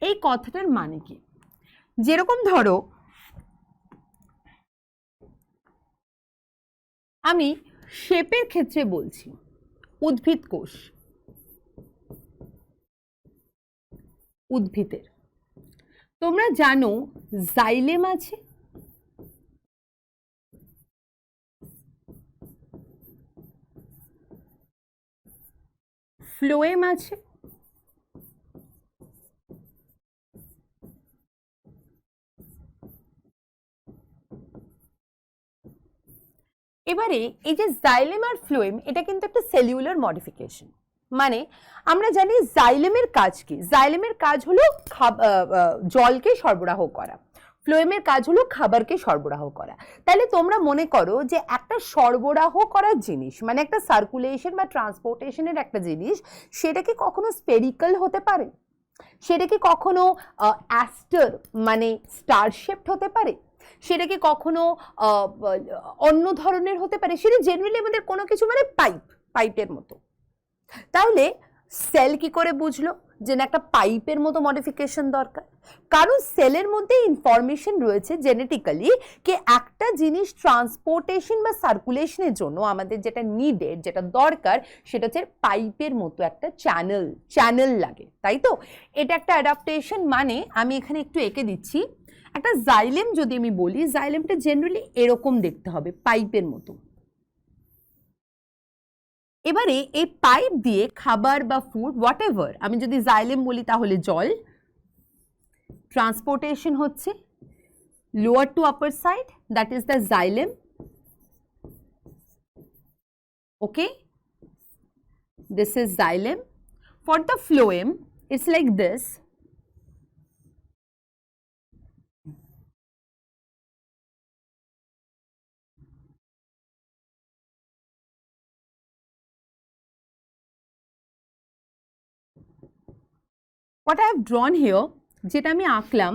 এই কথাটার মানে কি? যেরকম ধরো আমি শেপের ক্ষেত্রে বলছি, উদ্ভিদ কোষ, উদ্ভিদের তোমরা জানো জাইলেম আছে, ফ্লোয়েম আছে, এবারে এই যে জাইলেম আর ফ্লোয়েম, এটা কিন্তু একটা সেলুলার মডিফিকেশন। মানে আমরা জানি জাইলেমের কাজ কি, জাইলেমের কাজ হলো জলকে সরবরাহ করা, ফ্লোয়েমের কাজ হলো খাবারকে সরবরাহ করা। তাহলে তোমরা মনে করো যে একটা সরবরাহ করার জিনিস মানে একটা সার্কুলেশন বা ট্রান্সপোর্টেশনের একটা জিনিস, সেটা কি কখনো স্পেরিক্যাল হতে পারে? সেটা কি কখনো অ্যাস্টার মানে স্টার শেপড হতে পারে? সেটা কি কখনো অন্য ধরনের হতে পারে, সেটা জেনারেলি আমাদের কোনো কিছু মানে পাইপের মতো। তাহলে সেল কি করে বুঝলো যে না একটা পাইপের মতো মডিফিকেশন দরকার? কারণ সেলের মধ্যে ইনফরমেশন রয়েছে জেনেটিক্যালি যে একটা জিনিস ট্রান্সপোর্টেশন বা সার্কুলেশনের জন্য আমাদের যেটা নিডেড, যেটা দরকার, সেটা হচ্ছে পাইপের মতো একটা চ্যানেল লাগে, তাই তো? এটা একটা অ্যাডাপ্টেশন। মানে আমি এখানে একটু এঁকে দিচ্ছি, একটা জাইলেম যদি আমি বলি, জাইলেমটা জেনারেলি এরকম দেখতে হবে, পাইপের মতো। এবারে এই পাইপ দিয়ে খাবার বা ফুড হোয়াট এভার, আমি যদি জাইলেম বলি তাহলে জল, ট্রান্সপোর্টেশন হচ্ছে lower to upper side, that is the xylem. Okay, this is xylem. For the phloem it's like this. What I have drawn here, যেটা আমি আঁকলাম,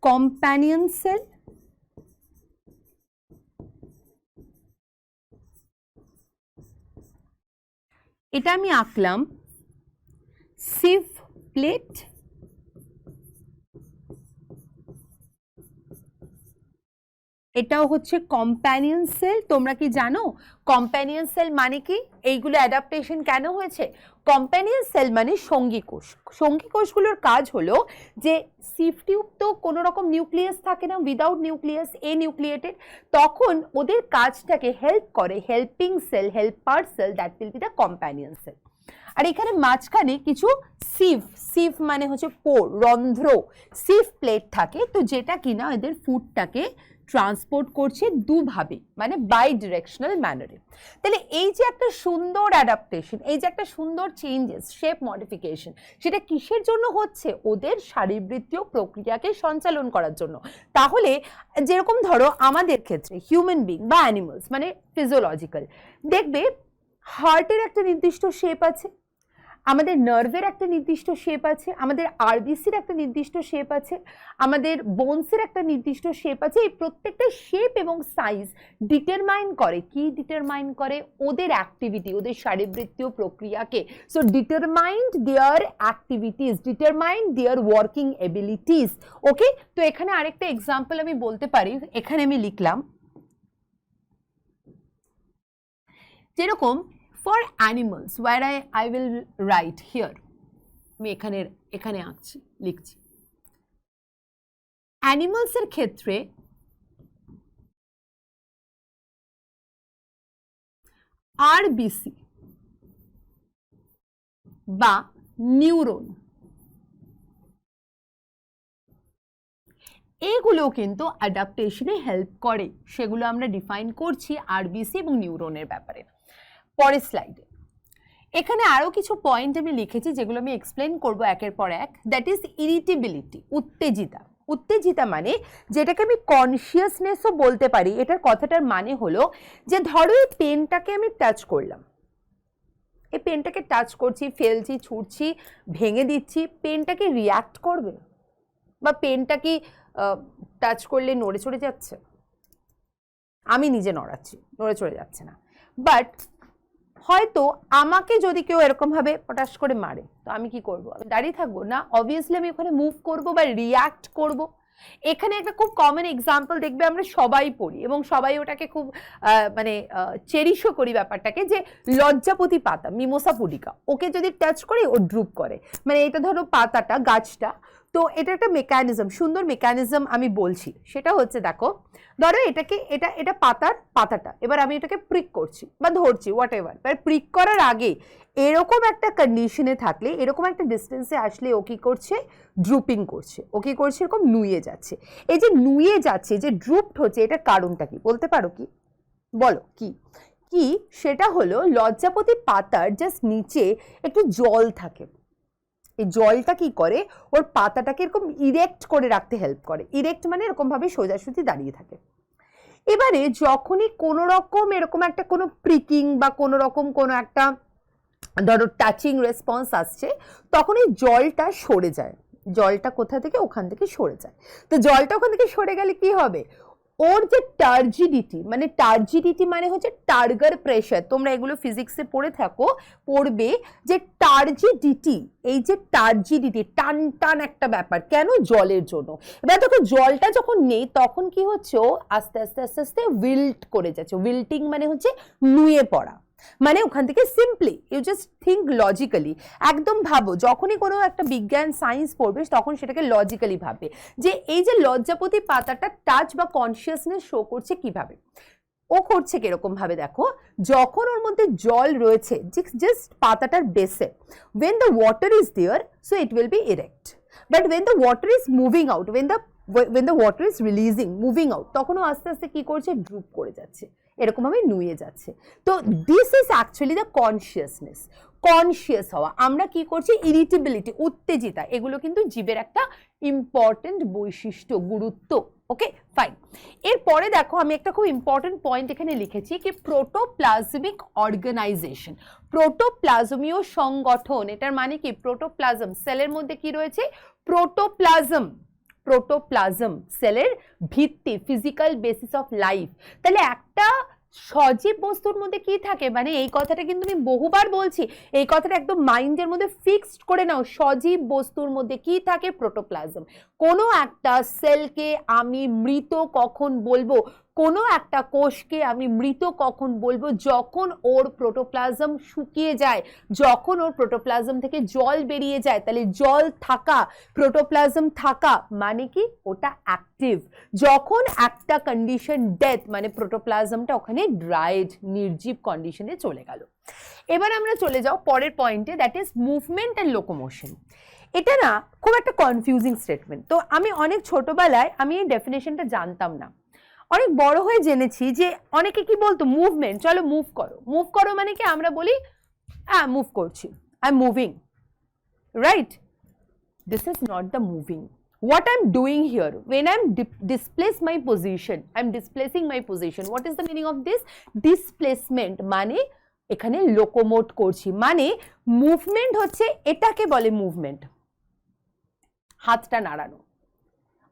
companion cell, এটা আমি আঁকলাম sieve plate, এটাও হচ্ছে কম্প্যানিয়ন সেল। তোমরা কি জানো কম্প্যানিয়ন সেল মানে কি? এইগুলো অ্যাডাপ্টেশন কেন হয়েছে? কম্প্যানিয়ন সেল মানে সঙ্গী কোষ। সঙ্গী কোষগুলোর কাজ হলো যে সিভ টিউব তো কোনো রকম নিউক্লিয়াস থাকে না, উইদাউট নিউক্লিয়াস, এ নিউক্লিয়েটেড, তখন ওদের কাজটাকে হেল্প করে helping cell, helper cell, that will be the companion cell. আর এখানে মাঝখানে কিছু সিভ মানে হচ্ছে পোর, রন্ধ্র, সিভ প্লেট থাকে, তো যেটা কিনা এদের ফুডটাকে ট্রান্সপোর্ট করছে দুভাবে, মানে বাই ডিরেকশনাল ম্যানারে। তাহলে এই যে একটা সুন্দর অ্যাডাপ্টেশন, এই যে একটা সুন্দর চেঞ্জেস, শেপ মডিফিকেশন, সেটা কিসের জন্য হচ্ছে? ওদের শারীরবৃত্তীয় প্রক্রিয়াকে সঞ্চালন করার জন্য। তাহলে যেরকম ধরো আমাদের ক্ষেত্রে হিউম্যান বিং বা অ্যানিমালস মানে ফিজিওলজিক্যাল, দেখবে হার্টের একটা নির্দিষ্ট শেপ আছে, আমাদের নার্ভের একটা নির্দিষ্ট শেপ আছে, আমাদের আরবিসির একটা নির্দিষ্ট শেপ আছে, আমাদের বোনসের একটা নির্দিষ্ট শেপ আছে। এই প্রত্যেকটা শেপ এবং সাইজ ডিটারমাইন করে কি? ডিটারমাইন করে ওদের অ্যাক্টিভিটি, ওদের শারীরবৃত্তীয় প্রক্রিয়াকে। So determined their activities, determined their working abilities. Okay, তো এখানে আরেকটা এক্সাম্পল আমি বলতে পারি, এখানে আমি লিখলাম যেরকম for animals, where I will write here, আমি এখানে আঁকছি, লিখছি, অ্যানিমালস এর ক্ষেত্রে আরবিসি বা নিউরন, এগুলো কিন্তু অ্যাডাপ্টেশনে হেল্প করে, সেগুলো আমরা ডিফাইন করছি আরবিসি এবং নিউরনের ব্যাপারে। পরের স্লাইডে এখানে আরো কিছু পয়েন্ট আমি লিখেছি যেগুলো আমি এক্সপ্লেন করব একের পর এক। দ্যাট ইজ ইরিটেবিলিটি, উত্তেজিতা। উত্তেজিতা মানে যেটাকে আমি কনসিয়াসনেসও বলতে পারি। এটার কথাটার মানে হলো যে ধরো এই পেনটাকে আমি টাচ করলাম, এই পেনটাকে টাচ করছি, ফেলছি, ছুঁড়ছি, ভেঙে দিচ্ছি, পেনটাকে রিয়াক্ট করবে? বা পেনটা কি টাচ করলে নড়ে চড়ে যাচ্ছে? আমি নিজে নড়াচ্ছি, নড়ে চড়ে যাচ্ছে না। বাট হয়তো আমাকে যদি কেউ এরকম ভাবে পটাশ করে মারে, তো আমি কি করব? আমি দাঁড়িয়ে থাকবো না, অবভিয়াসলি আমি ওখানে মুভ করব বা রিয়াক্ট করব। এখানে একটা খুব কমন এক্সাম্পল দেখবে আমরা সবাই পড়ি এবং সবাই ওটাকে খুব মানে চেরিশও করি ব্যাপারটাকে, যে লজ্জাপতি পাতা, মিমোসা পুডিকা, ওকে যদি টাচ করি ও ড্রুপ করে। মানে এটা ধরো পাতাটা, গাছটা, তো এটা একটা মেকানিজম, সুন্দর মেকানিজম আমি বলছি। সেটা হচ্ছে দেখো, ধরো এটাকে এটা পাতাটা, এবার আমি এটাকে প্রিক করছি বা ধরছি হোয়াট এভার, এবার প্রিক করার আগে এরকম একটা কন্ডিশনে থাকলে, এরকম একটা ডিস্টেন্সে আসলে ও কি করছে? ড্রুপিং করছে। ও কি করছে? এরকম নুয়ে যাচ্ছে। এই যে নুয়ে যাচ্ছে, যে ড্রুপড হচ্ছে, এটার কারণটা কি বলতে পারো? কি বলো কি? কি সেটা হলো লজ্জাপতি পাতার জাস্ট নিচে একটু জল থাকে। এই জলটা কি করে? ওর পাতাটাকে এরকম ইরেক্ট করে রাখতে হেল্প করে। ইরেক্ট মানে এরকম ভাবে সোজাসুজি দাঁড়িয়ে থাকে। এবারে যখনই কোনো রকম এরকম একটা কোনো প্রিকিং বা কোনো রকম কোনো একটা ধরো টাচিং রেসপন্স আসছে, তখন এই জলটা সরে যায়। জলটা কোথা থেকে, ওখান থেকে সরে যায়। তো জলটা ওখান থেকে সরে গেলে কি হবে, ওর যে টার্জিডিটি, মানে টার্জিডিটি মানে হচ্ছে টার্গার প্রেশার, তোমরা এগুলো ফিজিক্সে পড়বে যে টার্জিডিটি, এই যে টার্জিডিটি টান টান একটা ব্যাপার, কেন, জলের জন্য। এবার দেখো জলটা যখন নেই তখন কি হচ্ছে, ও আস্তে আস্তে আস্তে আস্তে উইল্ট করে যাচ্ছে। উইল্টিং মানে হচ্ছে নুয়ে পড়া, মানে ওখান থেকে simply you just think logically, একদম ভাবো, যখনই কোনো একটা বিজ্ঞান সায়েন্স পড়বে তখন সেটাকে লজিক্যালি ভাববে যে এই যে লজ্জাপতি পাতাটা টাচ বা কনসিয়াসনেস শো করছে কিভাবে, ও করছে কিরকম ভাবে, দেখো যখন ওর মধ্যে জল রয়েছে জাস্ট পাতাটার বেসে, when the water is there so it will be erect, but when the water is moving out, when the water is releasing, moving out, তখন ও আস্তে আস্তে কি করছে, ড্রুপ করে যাচ্ছে, এরকম ভাবে নুয়ে যাচ্ছে। তো this is actually the consciousness, conscious হওয়া। আমরা কি করছি, ইরিটেবিলিটি, উত্তেজিতা, এগুলো কিন্তু জীবের একটা ইম্পর্টেন্ট বৈশিষ্ট্য, গুরুত্ব। Okay fine. এরপরে দেখো আমি একটা খুব ইম্পর্টেন্ট পয়েন্ট এখানে লিখেছি কি প্রোটোপ্লাজমিক অর্গানাইজেশন, প্রোটোপ্লাজমীয় সংগঠন। এটার মানে কি, প্রোটোপ্লাজম সেলের মধ্যে কি রয়েছে, প্রোটোপ্লাজম, প্রোটোপ্লাজম সেলের ভিত্তি, ফিজিক্যাল বেসিস অফ লাইফ। তাহলে একটা সজীব বস্তুর মধ্যে কি থাকে, মানে এই কথাটা কিন্তু আমি বহুবার বলছি, এই কথাটা একদম মাইন্ডের মধ্যে ফিক্সড করে নাও। সজীব বস্তুর মধ্যে কি থাকে, প্রোটোপ্লাজম। কোনো একটা সেলকে আমি মৃত কখন বলবো, কোনো একটা কোষকে আমি মৃত কখন বলবো, যখন ওর প্রোটোপ্লাজম শুকিয়ে যায়, যখন ওর প্রোটোপ্লাজম থেকে জল বেরিয়ে যায়। তাহলে জল থাকা, প্রোটোপ্লাজম থাকা মানে কি, ওটা অ্যাক্টিভ। যখন একটা কন্ডিশন ডেথ, মানে প্রোটোপ্লাজমটা ওখানে ড্রাইড, নির্জীব কন্ডিশনে চলে গেল। এবার আমরা চলে যাও পরের পয়েন্টে, that is movement and locomotion. এটা না খুব একটা কনফিউজিং স্টেটমেন্ট। তো আমি অনেক ছোটবেলায় আমি এই ডেফিনেশনটা জানতাম না, অনেক বড় হয়ে জেনেছি যে অনেকে কি বলতো, মুভমেন্ট, চলো মুভ করো। মুভ করো মানে কি, আমরা বলি হ্যাঁ মুভ করছি, I am moving, right? This is not the moving. What I'm doing here, when I'm displace my position, I'm displacing my position. What is the meaning of this? Displacement মানে এখানে লোকোমোট করছি, মানে মুভমেন্ট হচ্ছে, এটাকে বলে movement, হাতটা নাড়ানো।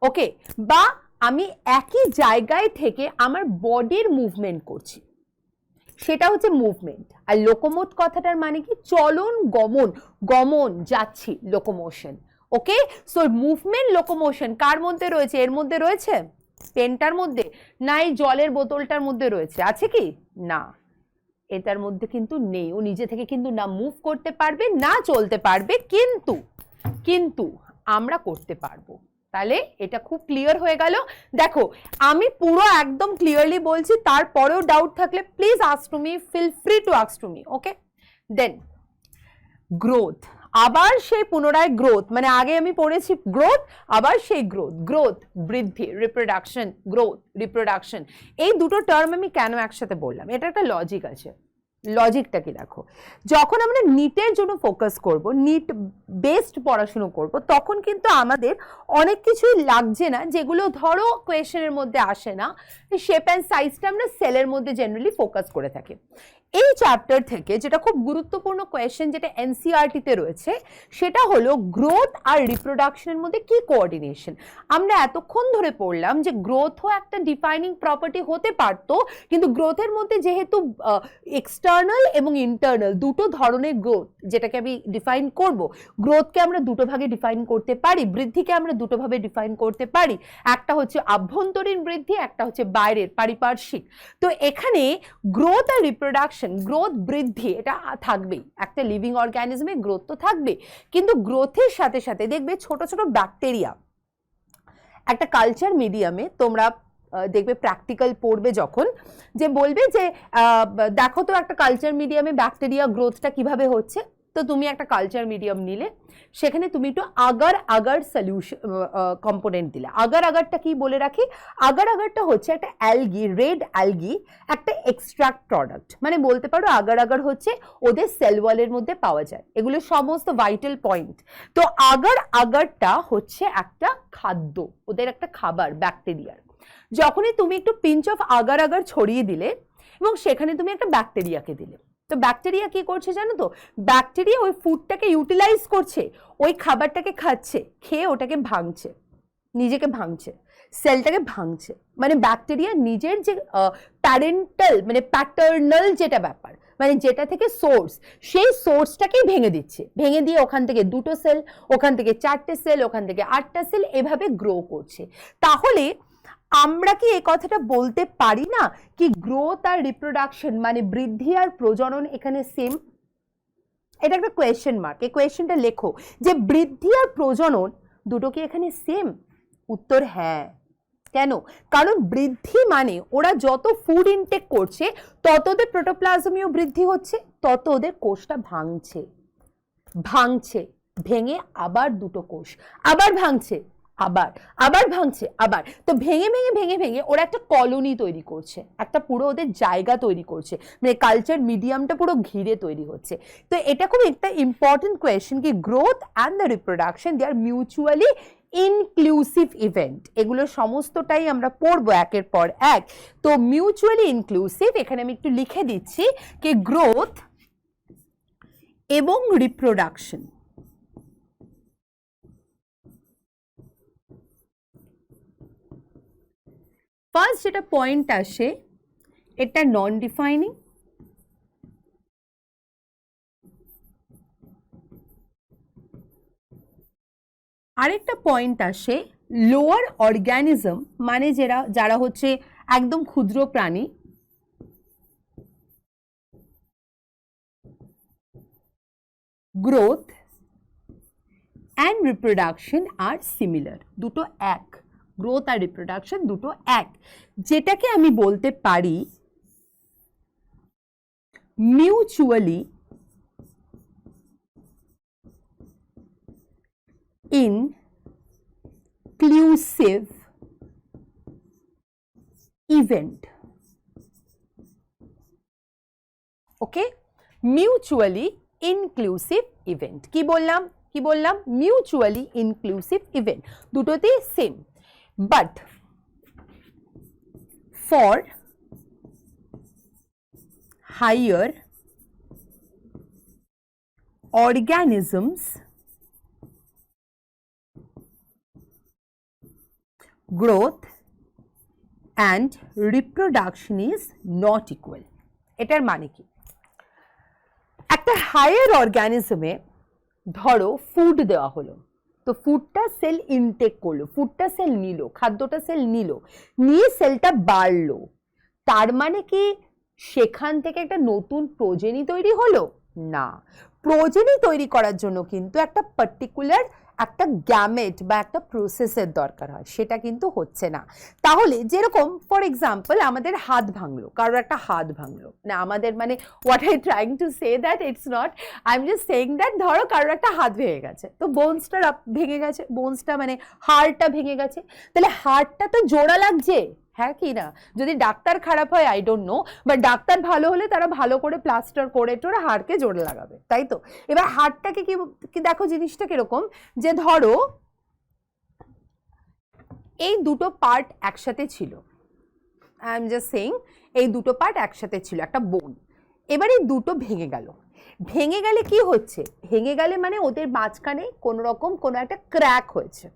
ওকে, বা আমি একই জায়গায় থেকে আমার বডির মুভমেন্ট করছি, সেটা হচ্ছে মুভমেন্ট। আর লোকোমোট কথাটার মানে কি, চলন গমন, গমন যাচ্ছি, লোকোমোশন। ওকে, সো মুভমেন্ট লোকোমোশন কার মধ্যে রয়েছে, এর মধ্যে রয়েছে, পেনটার মধ্যে, না এই জলের বোতলটার মধ্যে রয়েছে, আছে কি না, এটার মধ্যে কিন্তু নেই। ও নিজে থেকে কিন্তু না মুভ করতে পারবে না চলতে পারবে, কিন্তু কিন্তু আমরা করতে পারবো। তাহলে এটা খুব ক্লিয়ার হয়ে গেল। দেখো আমি পুরো একদম ক্লিয়ারলি বলছি, তারপরেও ডাউট থাকলে please ask to me, feel free to ask to me. Okay, then growth, আবার সেই পুনরায় গ্রোথ, মানে আগে আমি পড়েছি গ্রোথ, আবার সেই গ্রোথ, গ্রোথ বৃদ্ধি, রিপ্রোডাকশন, গ্রোথ রিপ্রোডাকশন, এই দুটো টার্ম আমি কেন একসাথে বললাম, এটা একটা লজিক আছে। লজিকটা কি দেখো, যখন আমরা নিটের জন্য ফোকাস করব, নিট বেসড পড়াশুনো করব, তখন কিন্তু আমাদের অনেক কিছুই লাগছে না, যেগুলো ধরো কোয়েশ্চেনের মধ্যে আসে না। শেপ অ্যান্ড সাইজটা আমরা সেলের মধ্যে জেনারেলি ফোকাস করে থাকি। এই চ্যাপ্টার থেকে যেটা খুব গুরুত্বপূর্ণ কোয়েশ্চেন, যেটা এনসিইআরটিতে রয়েছে, সেটা হলো গ্রোথ আর রিপ্রোডাকশনের মধ্যে কি কোঅর্ডিনেশন। আমরা এতক্ষণ ধরে পড়লাম যে গ্রোথও একটা ডিফাইনিং প্রপার্টি হতে পারতো, কিন্তু গ্রোথের মধ্যে যেহেতু এক্সটার্নাল এবং ইন্টারনাল দুটো ধরনের গ্রোথ, যেটাকে আমি ডিফাইন করব, গ্রোথকে আমরা দুটো ভাগে ডিফাইন করতে পারি, বৃদ্ধিকে আমরা দুটো ভাবে ডিফাইন করতে পারি, একটা হচ্ছে আভ্যন্তরীণ বৃদ্ধি, একটা হচ্ছে বাইরের পারিপার্শ্বিক। তো এখানে গ্রোথ আর রিপ্রোডাকশন, গ্রোথ বৃদ্ধি এটা থাকবেই, একটা লিভিং অর্গানিজমে গ্রোথ তো থাকবে, কিন্তু গ্রোথের সাথে সাথে দেখবে ছোট ছোট ব্যাকটেরিয়া, একটা কালচার মিডিয়ামে তোমরা দেখবে প্র্যাকটিক্যাল পড়বে যখন, যে বলবে যে দেখো তো একটা কালচার মিডিয়ামে ব্যাকটেরিয়া গ্রোথটা কিভাবে হচ্ছে। তো তুমি একটা কালচার মিডিয়াম নিলে, সেখানে তুমি একটু আগার আগার সলিউশন কম্পোনেন্ট দিলে। আগার আগারটা কি বলে রাখি, আগার আগারটা হচ্ছে একটা অ্যালগি, রেড অ্যালগি, একটা এক্সট্রাক্ট প্রোডাক্ট, মানে বলতে পারো আগার আগার হচ্ছে ওদের সেল ওয়ালের মধ্যে পাওয়া যায়, এগুলো সমস্ত ভাইটাল পয়েন্ট। তো আগার আগারটা হচ্ছে একটা খাদ্য, ওদের একটা খাবার ব্যাকটেরিয়ার। যখনই তুমি একটু পিঞ্চ অফ আগার আগার ছড়িয়ে দিলে এবং সেখানে তুমি একটা ব্যাকটেরিয়াকে দিলে, তো ব্যাকটেরিয়া কি করছে জানো তো, ব্যাকটেরিয়া ওই ফুডটাকে ইউটিলাইজ করছে, ওই খাবারটাকে খাচ্ছে, খেয়ে ওটাকে ভাঙছে, নিজেকে ভাঙছে, সেলটাকে ভাঙছে। মানে ব্যাকটেরিয়া নিজের যে প্যারেন্টাল মানে প্যাটার্নাল যেটা ব্যাপার, মানে যেটা থেকে সোর্স, সেই সোর্সটাকেই ভেঙে দিচ্ছে, ভেঙে দিয়ে ওখান থেকে 2টো সেল, ওখান থেকে 4টে সেল, ওখান থেকে 8টা সেল, এভাবে গ্রো করছে। তাহলে আমরা কি এই কথাটা বলতে পারি না কি গ্রোথ আর রিপ্রোডাকশন মানে বৃদ্ধি আর প্রজনন এখানে সেম? এটা একটা কোয়েশ্চেন মার্ক, এই কোয়েশ্চেনটা লেখো যে বৃদ্ধি আর প্রজনন দুটো কি এখানে সেম? উত্তর হ্যাঁ। কেন? কারণ বৃদ্ধি মানে ওরা যত ফুড ইনটেক করছে তত ওদের প্রোটোপ্লাজমীয় বৃদ্ধি হচ্ছে, তত ওদের কোষটা ভাঙছে, ভাঙছে, ভেঙে আবার 2টো কোষ, আবার ভাঙছে, আবার আবার ভাঙছে, আবার। তো ভেঙে ভেঙে ভেঙে ভেঙে ওরা একটা কলোনি তৈরি করছে, একটা পুরো ওদের জায়গা তৈরি করছে, মানে কালচার মিডিয়ামটা পুরো ঘিরে তৈরি হচ্ছে। তো এটা খুব একটা ইম্পর্টেন্ট কোয়েশ্চেন কি growth and the reproduction they are mutually inclusive event. এগুলো সমস্তটাই আমরা পড়বো একের পর এক। তো মিউচুয়ালি ইনক্লুসিভ, এখানে আমি একটু লিখে দিচ্ছি কি গ্রোথ এবং রিপ্রোডাকশন ফার্স্ট যেটা পয়েন্ট আসে এটা নন ডিফাইনিং, আরেকটা পয়েন্ট আসে লোয়ার অর্গানিজম মানে যারা হচ্ছে একদম ক্ষুদ্র প্রাণী, growth and reproduction are similar, দুটো এক, গ্রোথ আর রিপ্রোডাকশন দুটো এক, যেটাকে আমি বলতে পারি mutually inclusive event. Okay, mutually inclusive event. কি বললাম মিউচুয়ালি ইনক্লুসিভ ইভেন্ট, দুটোতেই same. But for higher organisms growth and reproduction is not equal। এটার মানে কি, একটা হায়ার অর্গানিজমে ধরো ফুড দেওয়া হলো, তো ফুডটা সেল ইনটেক করলো, ফুডটা সেল নিল, খাদ্যটা সেল নিল, নিয়ে সেলটা বাড়লো, তার মানে কি সেখান থেকে একটা নতুন প্রোজেনি তৈরি হলো? না, প্রোজেনি তৈরি করার জন্য কিন্তু একটা পার্টিকুলার একটা গ্যামেট বা একটা প্রসেসের দরকার হয়, সেটা কিন্তু হচ্ছে না। তাহলে যেরকম ফর এক্সাম্পল আমাদের হাত ভাঙলো, কারোর একটা হাত ভাঙলো, না আমাদের মানে what I trying to say that it's not, I am just saying that ধরো কারোর একটা হাত ভেঙে গেছে, তো বোনসটা ভেঙে গেছে, বোনসটা মানে হাড়টা ভেঙে গেছে, তাহলে হাড়টা তো জোড়া লাগছে, হ্যাঁ কি না? যদি ডাক্তার খারাপ হয় I don't no, but doctor ভালো হলে তারা ভালো করে প্লাস্টার করে টোরা হাড়কে জোড়া লাগাবে, তাই তো? এবার হাড়টাকে কি দেখো জিনিসটা কিরকম, যে ধরো এই দুটো পার্ট একসাথে ছিল, আই এম জাস্ট সেইং এই দুটো পার্ট একসাথে ছিল একটা বোন, এবার এই দুটো ভেঙে গেল, ভেঙে গেলে কি হচ্ছে, ভেঙে গেলে মানে ওদের মাঝখানে কোনো রকম কোনো একটা ক্র্যাক হয়েছে,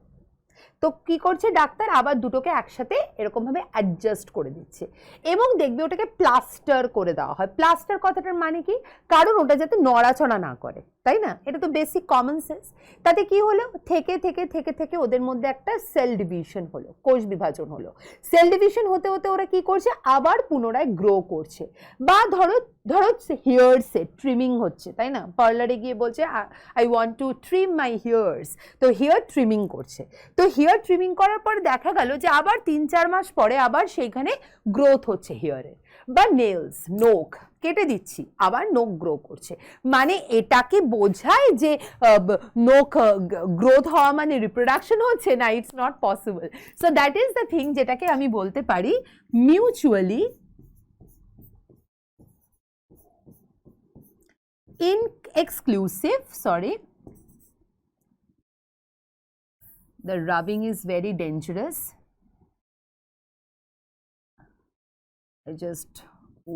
তো কি করছে ডাক্তার আবার দুটোকে একসাথে এরকম ভাবে অ্যাডজাস্ট করে দিচ্ছে, এবং দেখবে ওটাকে প্লাস্টার করে দেওয়া হয়। প্লাস্টার কথাটার মানে কি, কারণ ওটা যাতে নড়াচড়া না করে, তাই না? এটা তো বেসিক কমন সেন্স। তাতে কি হলো, থেকে থেকে থেকে থেকে ওদের মধ্যে একটা সেল ডিভিশন হলো, কোষ বিভাজন হলো, সেল ডিভিশন হতে হতে ওরা কি করছে, আবার পুনরায় গ্রো করছে। বা ধরো ধরো হেয়ারসে ট্রিমিং হচ্ছে, তাই না? পার্লারে গিয়ে বলছে I want to trim my here's, তো হেয়ার ট্রিমিং করছে, তো হেয়ার ট্রিমিং করার পর দেখা গেল যে আবার 3-4 মাস পরে আবার সেইখানে গ্রোথ হচ্ছে হেয়ারের। বা নেলস, নখ কেটে দিচ্ছি, আবার নখ গ্রো করছে, মানে এটাকে বোঝায় যে নখ গ্রোথ হওয়া মানে রিপ্রোডাকশন হচ্ছে না, it's not possible. So that is the thing যেটাকে আমি বলতে পারি mutually exclusive, sorry, the rubbing is very dangerous, I just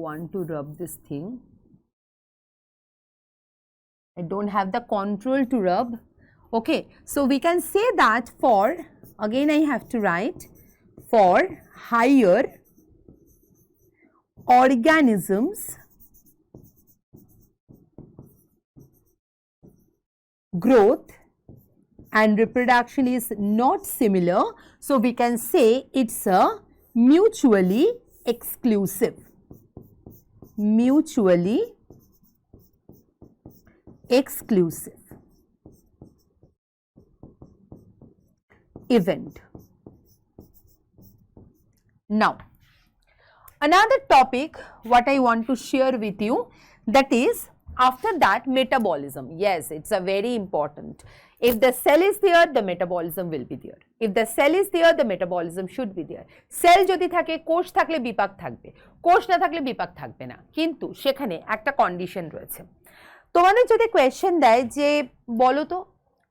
want to rub this thing, I don't have the control to rub. Okay, so we can say that for, again I have to write, for higher organisms growth and reproduction is not similar, so we can say it's a mutually exclusive. Mutually exclusive event. Now, another topic what I want to share with you, that is after that metabolism. Yes, it's a very important. If the cell is there, the metabolism will be there. If the cell is there, the metabolism should be there. Cell যদি থাকে, কোষ থাকলে বিপাক থাকবে, কোষ না থাকলে বিপাক থাকবে না, কিন্তু সেখানে একটা কন্ডিশন রয়েছে। তোমাদের যদি কোয়েশ্চেন দেয় যে বলো তো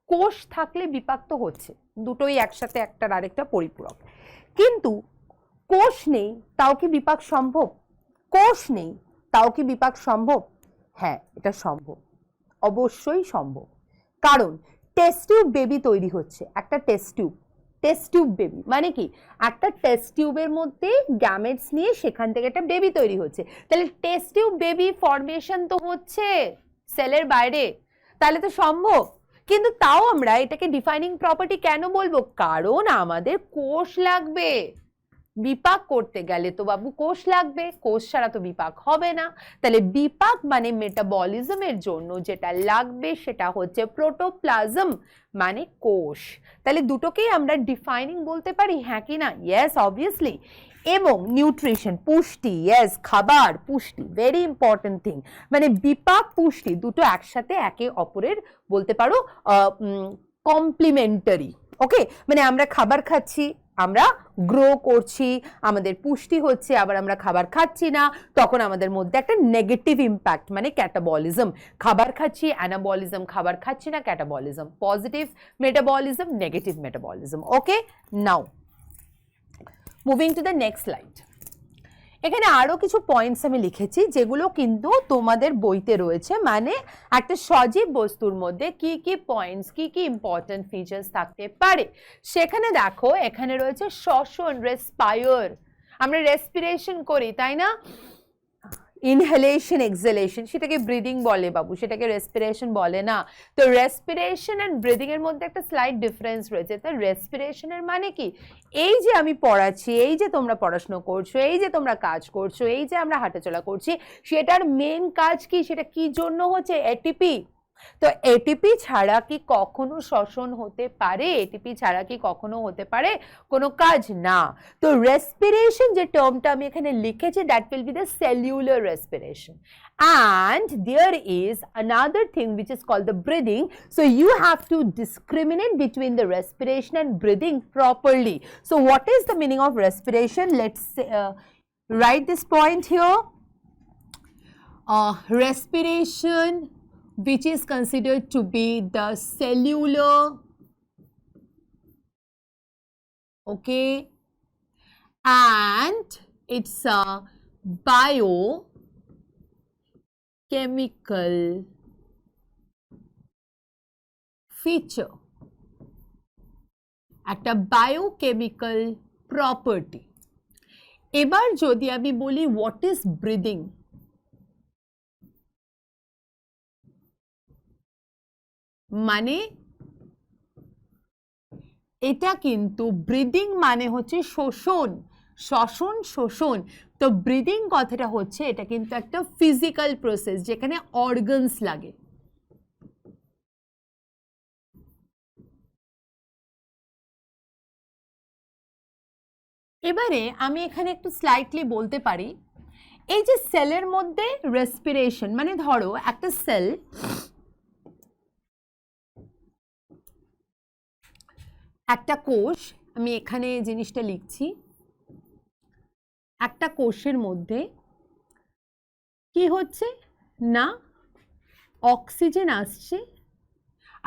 কোষ থাকলে বিপাক তো হচ্ছে, দুটোই একসাথে একটার আরেকটা পরিপূরক, কিন্তু কোষ নেই তাও কি বিপাক সম্ভব? কোষ নেই তাও কি বিপাক সম্ভব? হ্যাঁ, এটা সম্ভব, অবশ্যই সম্ভব। কারণ টেস্ট টিউব বেবি তৈরি হচ্ছে, একটা টেস্ট টিউব বেবি মানে কি, একটা টেস্ট টিউবের মধ্যে গ্যামেটস নিয়ে সেখান থেকে একটা বেবি তৈরি হচ্ছে, তাহলে টেস্ট টিউব বেবি ফর্মেশন তো হচ্ছে সেলের বাইরে, তাহলে তো সম্ভব। কিন্তু তাও আমরা এটাকে ডিফাইনিং প্রপার্টি কেন বলবো? কারণ আমাদের কোষ লাগবে, বিপাক করতে গেলে তো বাবু কোষ লাগবে, কোষ ছাড়া তো বিপাক হবে না। তাহলে বিপাক মানে মেটাবলিজমের জন্য যেটা লাগবে সেটা হচ্ছে প্রোটোপ্লাজম মানে কোষ। তাহলে দুটোকেই আমরা ডিফাইনিং বলতে পারি, হ্যাঁ কি না? Yes, obviously. এবং নিউট্রিশন, পুষ্টি, ইয়েস, খাবার, পুষ্টি, ভেরি ইম্পর্টেন্ট থিং। মানে বিপাক পুষ্টি দুটো একসাথে একে অপরের বলতে পারো কমপ্লিমেন্টারি। ওকে, মানে আমরা খাবার খাচ্ছি, আমরা গ্রো করছি, আমাদের পুষ্টি হচ্ছে, আবার আমরা খাবার খাচ্ছি না, তখন আমাদের মধ্যে একটা নেগেটিভ ইম্প্যাক্ট মানে ক্যাটাবলিজম। খাবার খাচ্ছি অ্যানাবলিজম, খাবার খাচ্ছি না catabolism. Positive metabolism, negative metabolism. Okay, now moving to the next slide. এখানে আরো কিছু পয়েন্টস আমি লিখেছি যেগুলো কিন্তু তোমাদের বইতে রয়েছে, মানে একটা সজীব বস্তুর মধ্যে কি কি পয়েন্টস, কি কি ইম্পর্টেন্ট ফিচার্স থাকতে পারে। সেখানে দেখো এখানে রয়েছে শ্বসন, রেসপায়ার, আমরা রেসপিরেশন করি তাই না, ইনহেলেশন, এক্সহেলেশন, সেটাকে ব্রিদিং বলে বাবু, সেটাকে রেসপিরেশন বলে না। তো রেসপিরেশন এন্ড ব্রিদিং এর মধ্যে একটা স্লাইট ডিফারেন্স রয়েছে। তো রেসপিরেশনের মানে কি, এই যে আমি পড়াচ্ছি, এই যে তোমরা পড়াশোনা করছো, এই যে তোমরা কাজ করছো, এই যে আমরা হাঁটাচলা করছি, সেটার মেন কাজ কি, সেটা কি জন্য হচ্ছে? এটিপি। তো এটিপি ছাড়া কি কখনো শ্বসন হতে পারে? এটিপি ছাড়া কি কখনো হতে পারে কোনো কাজ? না। তো রেসপিরেশন যে টার্মটা আমি এখানে লিখেছি, that will be the cellular respiration. And there is another thing which is called the breathing. So you have to discriminate between the respiration and breathing properly. So what is the meaning of respiration? Let's write this point here. Respiration, which is considered to be the cellular, okay, and it's a biochemical feature, একটা biochemical property. এবার যদি আমি বলি what is breathing, মানে এটা কিন্তু breathing মানে হচ্ছে শোষণ, শ্বসন, শোষণ। তো ব্রিদিং কথাটা হচ্ছে এটা কিন্তু একটা ফিজিক্যাল প্রসেস যেখানে অর্গানস লাগে। এবারে আমি এখানে একটু স্লাইটলি বলতে পারি, এই যে সেলের মধ্যে রেসপিরেশন, মানে ধরো একটা সেল, একটা কোষ, আমি এখানে জিনিসটা লিখছি, একটা কোষের মধ্যে কি হচ্ছে না অক্সিজেন আসছে,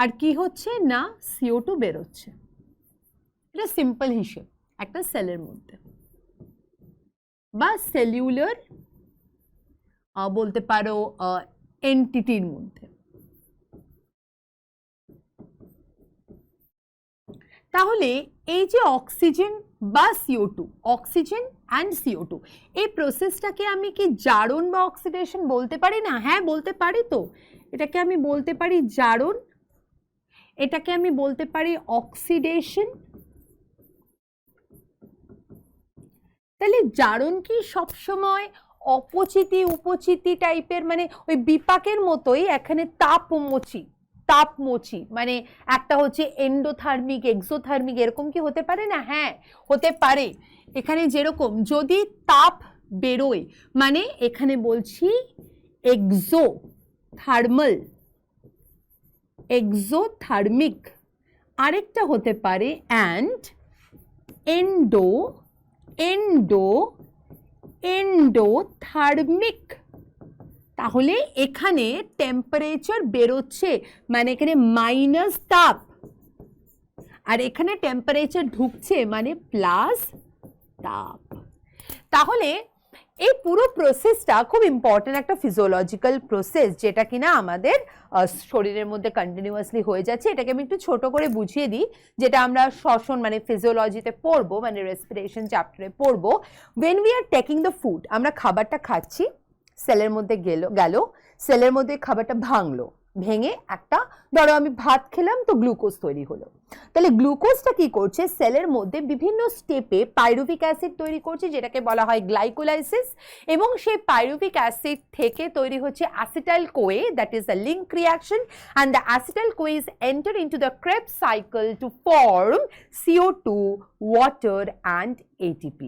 আর কি হচ্ছে না CO2 বেরোচ্ছে। এটা সিম্পল হিসেব একটা সেলের মধ্যে বা সেলুলার বলতে পারো এন্টিটির মধ্যে। তাহলে এই যে অক্সিজেন বা CO2, অক্সিজেন অ্যান্ড CO2, এই প্রসেসটাকে আমি কি জারণ বা অক্সিডেশন বলতে পারি না? হ্যাঁ বলতে পারি তো। এটাকে আমি বলতে পারি জারণ, এটাকে আমি বলতে পারি অক্সিডেশন। তাহলে জারণ কি সবসময় অপচিতি উপচিতি টাইপের, মানে ওই বিপাকের মতোই এখানে তাপমোচী, মানে একটা হচ্ছে এন্ডোথার্মিক এক্সোথার্মিক, এরকম কি হতে পারে না? হ্যাঁ হতে পারে। এখানে যেরকম যদি তাপ বেরোয়, মানে এখানে বলছি এক্সোথার্মিক, আরেকটা হতে পারে অ্যান্ড এন্ডোথার্মিক। তাহলে এখানে টেম্পারেচার বেরোচ্ছে, মানে এখানে মাইনাস তাপ, আর এখানে টেম্পারেচার ঢুকছে মানে প্লাস তাপ। তাহলে এই পুরো প্রসেসটা খুব ইম্পর্টেন্ট একটা ফিজিওলজিক্যাল প্রসেস, যেটা কিনা আমাদের শরীরের মধ্যে কন্টিনিউয়াসলি হয়ে যাচ্ছে। এটাকে আমি একটু ছোট করে বুঝিয়ে দিই, যেটা আমরা শ্বসন মানে ফিজিওলজিতে পড়বো, মানে রেসপিরেশন চ্যাপ্টারে পড়বো। When we are taking the food, আমরা খাবারটা খাচ্ছি, সেলের মধ্যে গেল, সেলের মধ্যে খাবারটা ভাঙলো, ভেঙে একটা, ধরো আমি ভাত খেলাম তো গ্লুকোজ তৈরি হলো। তাহলে গ্লুকোজটা কি করছে, সেলের মধ্যে বিভিন্ন স্টেপে পাইরুভিক অ্যাসিড তৈরি করছে, যেটাকে বলা হয় গ্লাইকোলাইসিস, এবং সেই পাইরুভিক অ্যাসিড থেকে তৈরি হচ্ছে acetyl CoA, that is the link reaction, and the acetyl CoA is enter into the Krebs cycle to form CO2, water and ATP.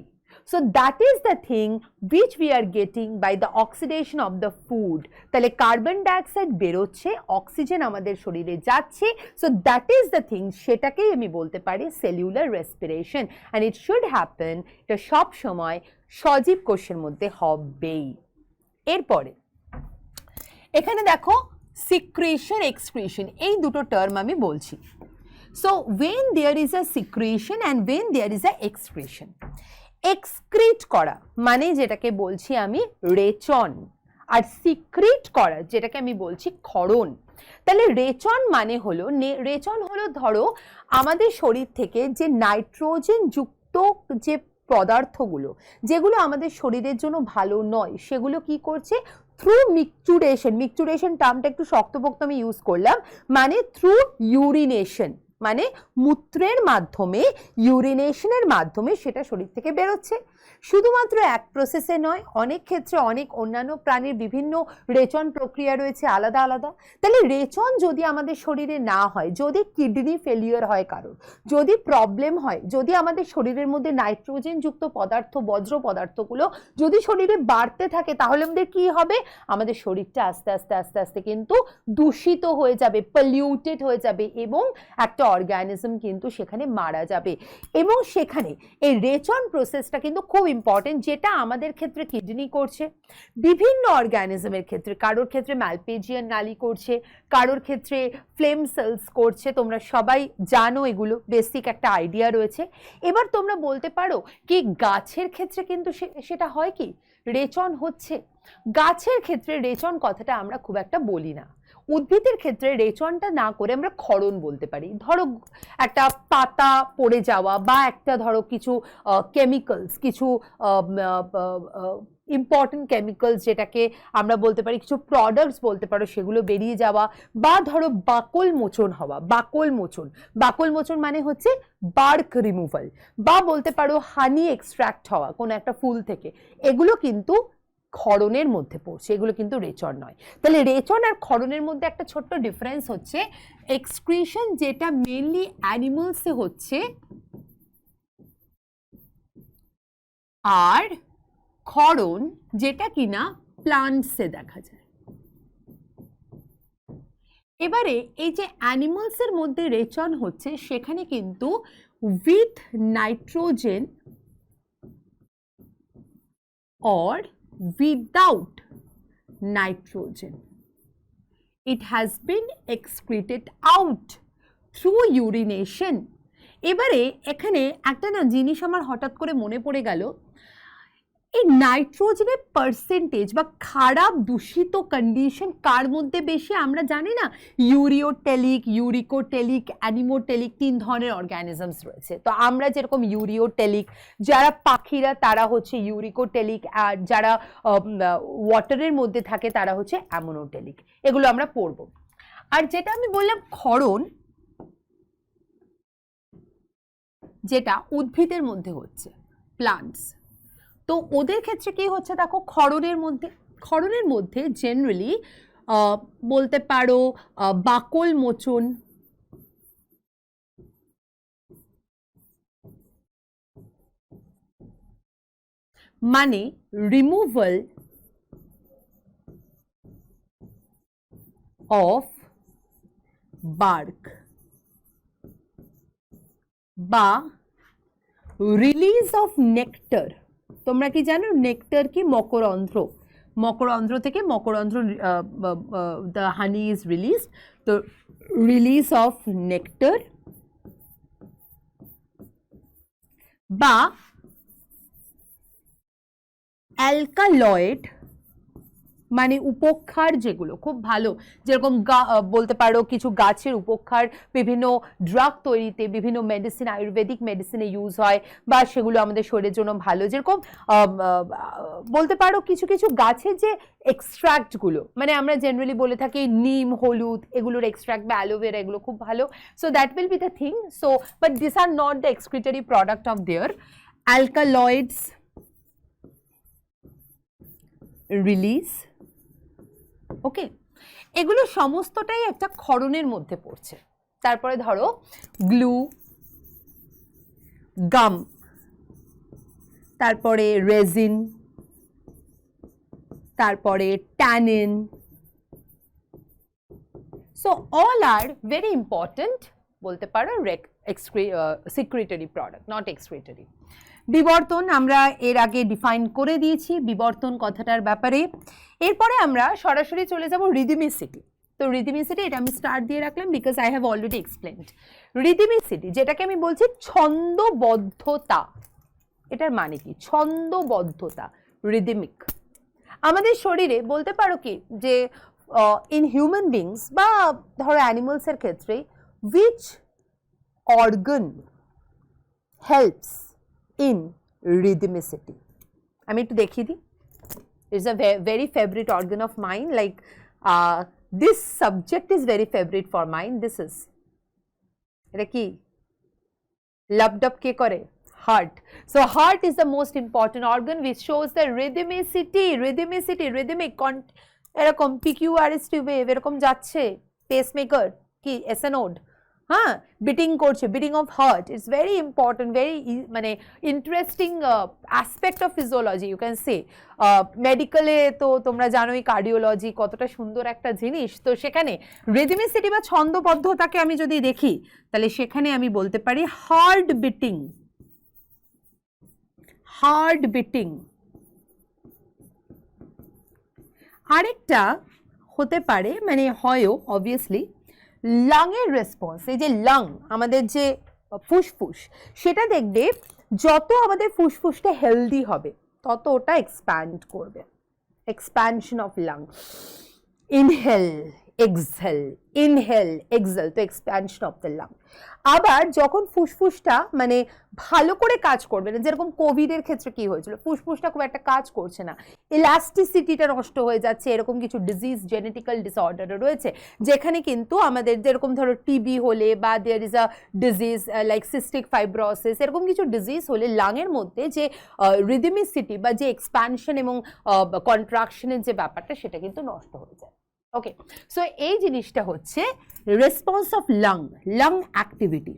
So that is the thing which we are getting by the oxidation of the food. তাহলে carbon dioxide বেরোচ্ছে, oxygen আমাদের শরীরে যাচ্ছে, so that is the thing, সেটাকেই আমি বলতে পারি cellular respiration, and it should happen, এটা সব সময় সজীব কোষের মধ্যে হবেই। এরপরে এখানে দেখো সিক্রেশন এক্সক্রিশন, এই দুটো টার্ম আমি বলছি। So when there is a secretion and when there is a excretion, excrete করা মানে যেটাকে বলছি আমি রেচন, আর সিক্রিট করা যেটাকে আমি বলছি ক্ষরণ। তাহলে রেচন মানে হলো, রেচন হলো ধরো আমাদের শরীর থেকে যে নাইট্রোজেন যুক্ত যে পদার্থগুলো, যেগুলো আমাদের শরীরের জন্য ভালো নয়, সেগুলো কি করছে, থ্রু মিকচুরেশন টার্মটা একটু শক্তপোক্ত আমি ইউজ করলাম, মানে থ্রু ইউরিনেশন, মানে মূত্রের মাধ্যমে, ইউরিনেশনের মাধ্যমে সেটা শরীর থেকে বেরোচ্ছে। শুধুমাত্র এক প্রসেসে নয়, অনেক ক্ষেত্রে অনেক অন্যান্য প্রাণীর বিভিন্ন রেচন প্রক্রিয়া রয়েছে আলাদা আলাদা। তাহলে রেচন যদি আমাদের শরীরে না হয়, যদি কিডনি ফেলিওর হয় কারোর, যদি প্রবলেম হয়, যদি আমাদের শরীরের মধ্যে নাইট্রোজেন যুক্ত পদার্থ, বজ্র পদার্থগুলো যদি শরীরে বাড়তে থাকে, তাহলে আমাদের কি হবে, আমাদের শরীরটা আস্তে আস্তে আস্তে আস্তে কিন্তু দূষিত হয়ে যাবে, পলিউটেড হয়ে যাবে, এবং একটা অর্গানিজম কিন্তু সেখানে মারা যাবে। এবং সেখানে এই রেচন প্রসেসটা কিন্তু খুব ইম্পর্টেন্ট, যেটা আমাদের ক্ষেত্রে কিডনি করছে, বিভিন্ন অর্গানিজমের ক্ষেত্রে, কারোর ক্ষেত্রে ম্যালপেজিয়ান নালী করছে, কারোর ক্ষেত্রে ফ্লেম সেলস করছে, তোমরা সবাই জানো, এগুলো বেসিক একটা আইডিয়া রয়েছে। এবার তোমরা বলতে পারো কি গাছের ক্ষেত্রে কিন্তু সেটা হয় কি, রেচন হচ্ছে। গাছের ক্ষেত্রে রেচন কথাটা আমরা খুব একটা বলি না, উদ্ভিদের ক্ষেত্রে রেচনটা না করে আমরা ক্ষরণ বলতে পারি। ধরো একটা পাতা পড়ে যাওয়া, বা একটা ধরো কিছু কেমিক্যালস, কিছু ইম্পর্টেন্ট কেমিক্যালস, যেটাকে আমরা বলতে পারি কিছু প্রোডাক্টস বলতে পারো, সেগুলো বেরিয়ে যাওয়া, বা ধরো বাকল মোচন হওয়া, বাকল মোচন মানে হচ্ছে বার্ক রিমুভাল, বা বলতে পারো হানি এক্সট্র্যাক্ট হওয়া কোনো একটা ফুল থেকে, এগুলো কিন্তু ক্ষরণের মধ্যে পড়ছে, এগুলো কিন্তু রেচন নয়। তাহলে রেচন আর ক্ষরণের মধ্যে একটা ছোট্ট ডিফারেন্স হচ্ছে, এক্সক্রিশন যেটা মেইনলি অ্যানিমালসে হচ্ছে, আর ক্ষরণ যেটা কিনা প্লান্টসে দেখা যায়। এবারে এই যে অ্যানিমালসের মধ্যে রেচন হচ্ছে, সেখানে কিন্তু with nitrogen or without nitrogen. It has been excreted out through urination. এবারে এখানে একটা না জিনিস আমার হঠাৎ করে মনে পড়ে গেল, এই নাইট্রোজেনের পার্সেন্টেজ বা খারাপ দূষিত কন্ডিশন কার মধ্যে বেশি আমরা জানি না, ইউরিওটেলিক, ইউরিকোটেলিক, অ্যানিমোটেলিক, 3 ধরনের অর্গানিজমস রয়েছে। তো আমরা যেরকম ইউরিওটেলিক, যারা পাখিরা তারা হচ্ছে ইউরিকোটেলিক, আর যারা ওয়াটারের মধ্যে থাকে তারা হচ্ছে অ্যামোনোটেলিক। এগুলো আমরা পড়ব। আর যেটা আমি বললাম ক্ষরণ, যেটা উদ্ভিদের মধ্যে হচ্ছে, প্লান্টস, তো ওদের ক্ষেত্রে কি হচ্ছে দেখো, ক্ষরণের মধ্যে জেনারেলি বলতে পারো বাকল মোচন, মানে রিমুভাল অফ বার্ক বা রিলিজ অফ নেক্টার। তোমরা কি জানো নেক্টার কি? মকরন্ধ্র, মকরন্ধ্র থেকে মকরন্ধ্র, দ্য হানি ইজ রিলিজ, তো রিলিজ অফ নেক্টার বা অ্যালকালয়েড, মানে উপক্ষার, যেগুলো খুব ভালো, যেরকম বলতে পারো কিছু গাছের উপক্ষার বিভিন্ন ড্রাগ তৈরিতে, বিভিন্ন মেডিসিন, আয়ুর্বেদিক মেডিসিনে ইউজ হয়, বা সেগুলো আমাদের শরীরের জন্য ভালো। যেরকম বলতে পারো কিছু কিছু গাছের যে এক্সট্রাক্টগুলো, মানে আমরা জেনারেলি বলে থাকি নিম, হলুদ, এগুলোর এক্সট্রাক্ট বা অ্যালোভেরা, এগুলো খুব ভালো। So that will be the thing. So but this are not the excretory product of their alkaloids release. Okay, এগুলো সমস্তটাই একটা ক্ষরণের মধ্যে পড়ছে। তারপরে ধরো গ্লু, গাম, তারপরে রেজিন, তারপরে tannin. So all are very important, বলতে পারো সিক্রিটরি প্রোডাক্ট, নট এক্সক্রিটরি। বিবর্তন আমরা এর আগে ডিফাইন করে দিয়েছি বিবর্তন কথাটার ব্যাপারে। এরপরে আমরা সরাসরি চলে যাব রিদমিসিটি। তো রিদমিসিটি, এটা আমি স্টার্ট দিয়ে রাখলাম because I have already explained. Rhythmicity, যেটাকে আমি বলছি ছন্দবদ্ধতা, এটার মানে কি? ছন্দবদ্ধতা, রিদমিক। আমাদের শরীরে বলতে পারো কি যে ইন হিউম্যান বিংস বা ধরো অ্যানিমালসের ক্ষেত্রে, which organ helps in rhythmicity? আমি একটু দেখিয়ে দিই। It's a very favorite organ of mine, like this subject is very favorite for mine. This is, এটা কি? Loved up কে করে? Heart. So heart is the most important organ which shows the rhythmicity, rhythmic, এরকম PQRS wave এরকম যাচ্ছে, pacemaker কি SNOD, হ্যাঁ, beating করছে, beating of heart. It's very important, very মানে interesting aspect of physiology, you can say. মেডিকেলে তো তোমরা জানোই কার্ডিওলজি কতটা সুন্দর একটা জিনিস। তো সেখানে রিদমিসিটি বা ছন্দবদ্ধতাকে আমি যদি দেখি, তাহলে সেখানে আমি বলতে পারি হার্ট বিটিং, হার্ট বিটিং। আরেকটা হতে পারে, মানে হয়ও অবভিয়াসলি লাংয়ের রেসপন্স। এই যে লাং, আমাদের যে ফুসফুস, সেটা দেখবে যত আমাদের ফুসফুসটা হেলদি হবে তত ওটা এক্সপ্যান্ড করবে। Expansion of lung, inhale exhale, inhale exhale, তো এক্সপ্যানশন অফ দ্য লাং। আবার যখন ফুসফুসটা মানে ভালো করে কাজ করবে না, যেরকম কোভিডের ক্ষেত্রে কি হয়েছিল, ফুসফুসটা খুব একটা কাজ করছে না, ইলাস্টিসিটিটা নষ্ট হয়ে যাচ্ছে, এরকম কিছু ডিজিজ, জেনেটিক্যাল ডিসঅর্ডারও রয়েছে, যেখানে কিন্তু আমাদের যেরকম ধরো টিবি হলে বা there is a disease like cystic fibrosis, এরকম কিছু ডিজিজ হলে লাংয়ের মধ্যে যে রিদমিসিটি বা যে এক্সপ্যানশন এবং কন্ট্রাকশনের যে ব্যাপারটা, সেটা কিন্তু নষ্ট হয়ে যায়। ওকে, সো এই জিনিসটা হচ্ছে response of lung, lung activity.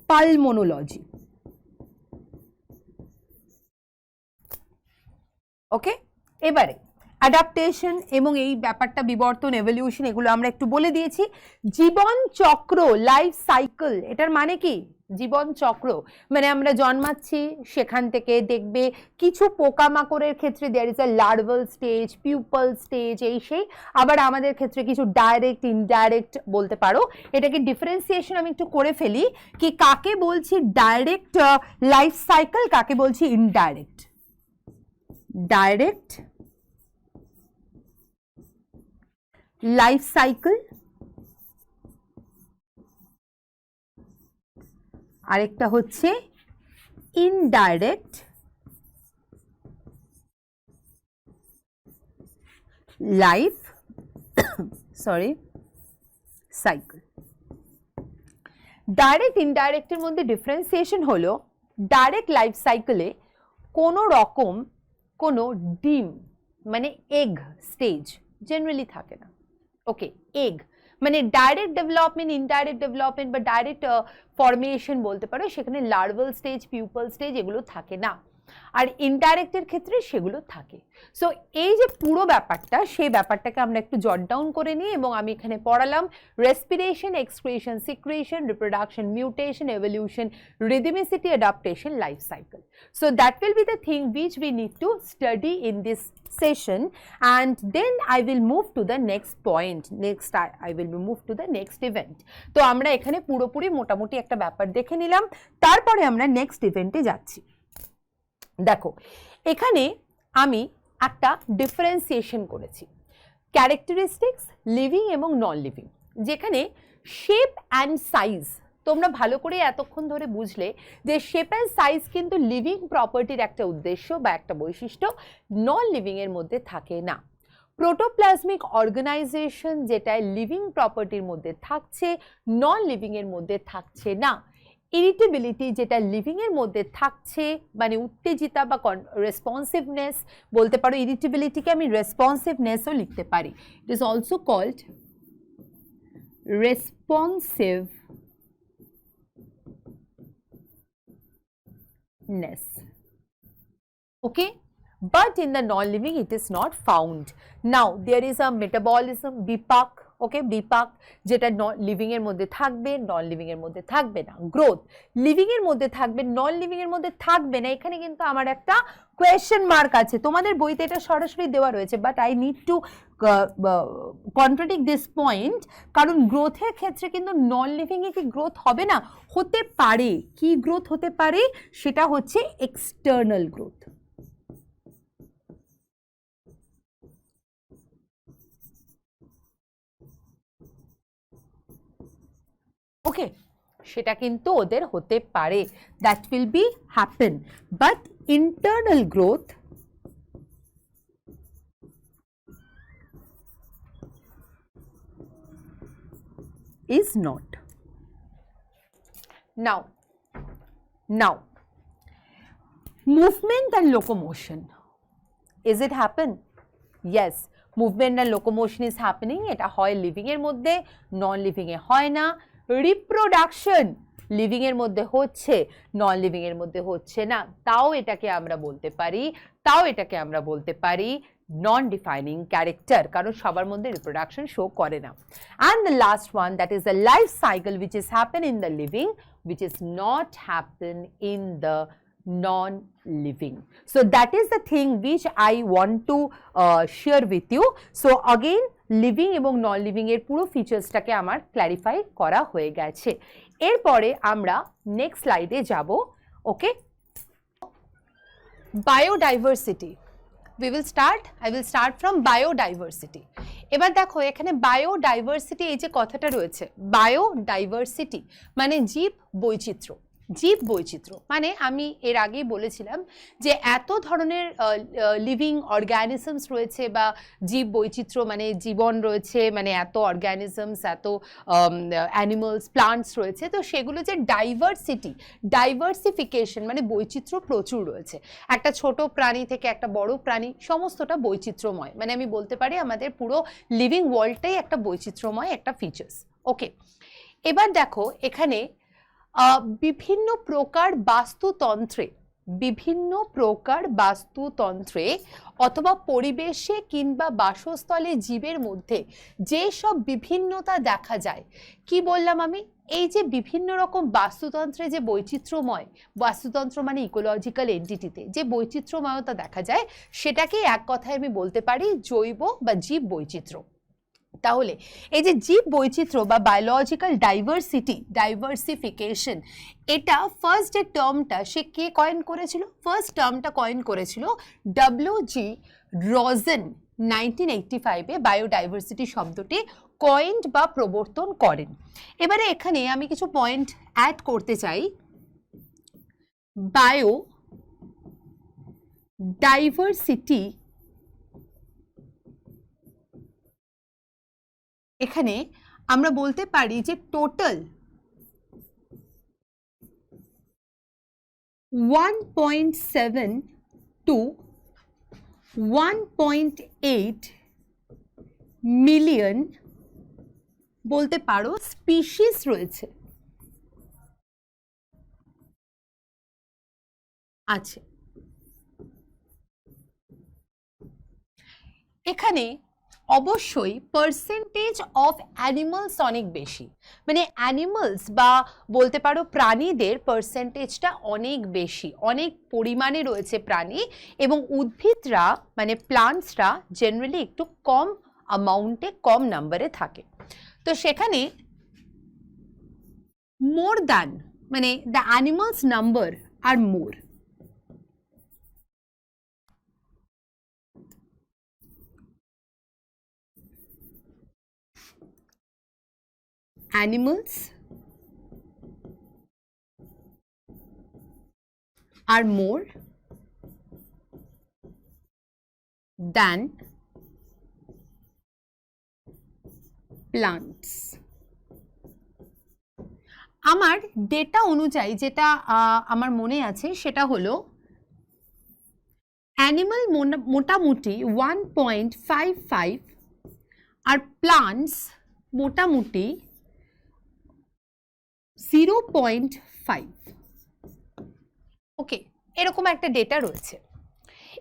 Pulmonology. Okay, এবারে অ্যাডাপ্টেশন এবং এই ব্যাপারটা বিবর্তন এভলিউশন এগুলো আমরা একটু বলে দিয়েছি। জীবন চক্র লাইফ সাইকেল, এটার মানে কি? জীবন চক্র মানে আমরা জন্মাচ্ছি, সেখান থেকে দেখবে কিছু পোকামাকড়ের ক্ষেত্রে there is a larval stage, pupal stage, এই সেই। আবার আমাদের ক্ষেত্রে কিছু ডাইরেক্ট ইনডাইরেক্ট বলতে পারো। এটাকে ডিফারেন্সিয়েশন আমি একটু করে ফেলি কি কাকে বলছি ডাইরেক্ট লাইফ সাইকেল, কাকে বলছি ইনডাইরেক্ট। ডাইরেক্ট লাইফ সাইকেল, আরেকটা হচ্ছে ইনডাইরেক্ট লাইফ সাইকেল। ডাইরেক্ট ইনডাইরেক্টের মধ্যে ডিফারেন্সিয়েশন হলো ডাইরেক্ট লাইফ সাইকেলে কোনো রকম কোনো ডিম মানে এগ স্টেজ জেনারেলি থাকে না। ওকে, এগ মানে ডাইরেক্ট ডেভেলপমেন্ট, ইনডাইরেক্ট ডেভেলপমেন্ট বা ডাইরেক্ট ফর্মেশন বলতে পারো, সেখানে লার্ভাল স্টেজ, পিউপাল স্টেজ এগুলো থাকে না, আর ইনডাইরেক্টের ক্ষেত্রে সেগুলো থাকে। সো এই যে পুরো ব্যাপারটা, সেই ব্যাপারটাকে আমরা একটু জট ডাউন করে নিই এবং আমি এখানে পড়ালাম respiration, excretion, secretion, reproduction, mutation, evolution, rhythmicity, adaptation, life cycle. So that will be the thing which we need to study in this session, and then I will move to the next point. Next I will move to the next event. তো আমরা এখানে পুরোপুরি মোটামুটি একটা ব্যাপার দেখে নিলাম, তারপরে আমরা নেক্সট ইভেন্টে যাচ্ছি। দেখো এখানে আমি একটা ডিফারেন্সিয়েশন করেছি ক্যারেক্টারিস্টিক্স লিভিং এবং নন লিভিং, যেখানে শেপ অ্যান্ড সাইজ তোমরা ভালো করে এতক্ষণ ধরে বুঝলে যে শেপ অ্যান্ড সাইজ কিন্তু লিভিং প্রপার্টির একটা উদ্দেশ্য বা একটা বৈশিষ্ট্য, নন লিভিং এর মধ্যে থাকে না। প্রোটোপ্লাজমিক অর্গানাইজেশন যেটা লিভিং প্রপার্টির মধ্যে থাকছে, নন লিভিং এর মধ্যে থাকছে না। ইরিটেবিলিটি যেটা লিভিং এর মধ্যে থাকছে, মানে উত্তেজিতা বা রেসপন্সিভনেস বলতে পারো, ইরিটেবিলিটিকে আমি রেসপন্সিভনেসও লিখতে পারি। It is also called responsiveness. Okay, but in the non-living it is not found. Now there is a metabolism, বিপাক, ওকে, বিপাক যেটা লিভিং এর মধ্যে থাকবে, নন লিভিং এর মধ্যে থাকবে না। গ্রোথ লিভিং এর মধ্যে থাকবে, নন লিভিং এর মধ্যে থাকবে না। এখানে কিন্তু আমার একটা কোয়েশ্চেন মার্ক আছে, তোমাদের বইতে এটা সরাসরি দেওয়া রয়েছে, but I need to contradict this point, কারণ গ্রোথের ক্ষেত্রে কিন্তু নন লিভিং এ কি গ্রোথ হবে না? হতে পারে। কি গ্রোথ হতে পারে? সেটা হচ্ছে এক্সটার্নাল গ্রোথ। ওকে, সেটা কিন্তু ওদের হতে পারে, that will B happen, but internal growth is not. Now movement and locomotion, is it happen? Yes, movement and locomotion is happening. এটা হয় লিভিং এর মধ্যে, নন লিভিং এ হয় না। রিপ্রোডাকশন লিভিং এর মধ্যে হচ্ছে, নন লিভিং এর মধ্যে হচ্ছে না। তাও এটাকে আমরা বলতে পারি নন ডিফাইনিং ক্যারেক্টার, কারণ সবার মধ্যে রিপ্রোডাকশন শো করে না। And the last one, that is the life cycle which is happen in the living, which is not happen in the non-living. So that is the thing which I want to share with you. So again living এবং non living এর পুরো ফিচার্সটাকে আমার clarify করা হয়ে গেছে। এরপরে আমরা next স্লাইডে যাব। ওকে, biodiversity. I will start from biodiversity. এবার দেখো এখানে বায়োডাইভার্সিটি, এই যে কথাটা রয়েছে বায়োডাইভার্সিটি মানে জীব বৈচিত্র্য। জীব বৈচিত্র্য মানে আমি এর আগেই বলেছিলাম যে এত ধরনের লিভিং অর্গানিজমস রয়েছে বা জীব বৈচিত্র্য মানে জীবন রয়েছে, মানে এত অর্গানিজমস, এত অ্যানিমালস, প্লান্টস রয়েছে, তো সেগুলো যে ডাইভার্সিফিকেশন মানে বৈচিত্র্য প্রচুর রয়েছে। একটা ছোট প্রাণী থেকে একটা বড় প্রাণী, সমস্তটা বৈচিত্র্যময়, মানে আমি বলতে পারি আমাদের পুরো লিভিং ওয়ার্ল্ডটাই একটা বৈচিত্র্যময় একটা ফিচার্স। ওকে, এবার দেখো এখানে বিভিন্ন প্রকার বাস্তুতন্ত্রে বিভিন্ন প্রকার বাস্তুতন্ত্রে অথবা পরিবেশে কিংবা বাসস্থলে জীবের মধ্যে যে সব বিভিন্নতা দেখা যায়, কি বললাম আমি, এই যে বিভিন্ন রকম বাস্তুতন্ত্রে যে বৈচিত্র্যময়, বাস্তুতন্ত্র মানে ইকোলজিক্যাল এন্টিটিতে যে বৈচিত্র্যময়তা দেখা যায়, সেটাকে এক কথায় আমি বলতে পারি জৈব বা জীব বৈচিত্র্য। তাহলে এই যে জীব বৈচিত্র্য বা বায়োলজিক্যাল ডাইভার্সিফিকেশন, এটা ফার্স্ট যে টার্মটা সে কে কয়েন করেছিল? ফার্স্ট টার্মটা কয়েন করেছিল ডব্লিউ.জি. রজেন 1985-এ বায়োডাইভার্সিটি শব্দটি কয়েন্ড বা প্রবর্তন করেন। এবারে এখানে আমি কিছু পয়েন্ট অ্যাড করতে চাই। বায়োডাইভার্সিটি, এখানে আমরা বলতে পারি যে টোটাল 1.7 to 1.8 মিলিয়ন বলতে পারো স্পিসিস রয়েছে। আছে এখানে অবশ্যই পার্সেন্টেজ অফ অ্যানিমালস অনেক বেশি, মানে অ্যানিমালস বা বলতে পারো প্রাণীদের পার্সেন্টেজটা অনেক বেশি, অনেক পরিমাণে রয়েছে প্রাণী, এবং উদ্ভিদরা মানে প্লান্টসরা জেনারেলি একটু কম অ্যামাউন্টে, কম নাম্বারে থাকে। তো সেখানে মোর দ্যান, মানে the animals number are more. Animals are more than plants. আমার ডেটা অনুযায়ী যেটা আমার মনে আছে সেটা হলো অ্যানিমাল মোটামুটি 1.55 আর প্লান্টস মোটামুটি 0.5। ওকে, এরকম একটা ডেটা রয়েছে।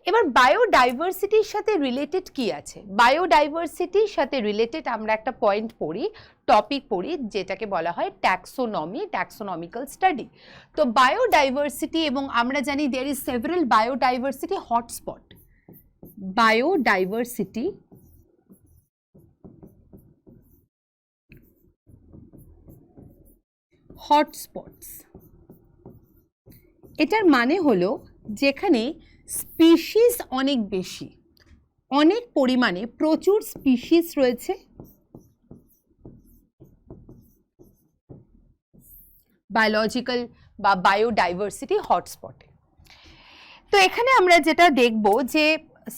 এবার বায়োডাইভার্সিটির সাথে রিলেটেড কি আছে? বায়োডাইভার্সিটির সাথে রিলেটেড আমরা একটা পয়েন্ট পড়ি, টপিক পড়ি, যেটাকে বলা হয় ট্যাক্সোনমি, ট্যাক্সোনমিক্যাল স্টাডি। তো বায়োডাইভার্সিটি, এবং আমরা জানি there is several biodiversity hotspot. Biodiversity hotspots, এটার মানে হলো যেখানে স্পিসিস অনেক বেশি, অনেক পরিমাণে প্রচুর স্পিসিস রয়েছে, বায়োলজিক্যাল বা বায়োডাইভার্সিটি হটস্পটে। তো এখানে আমরা যেটা দেখব যে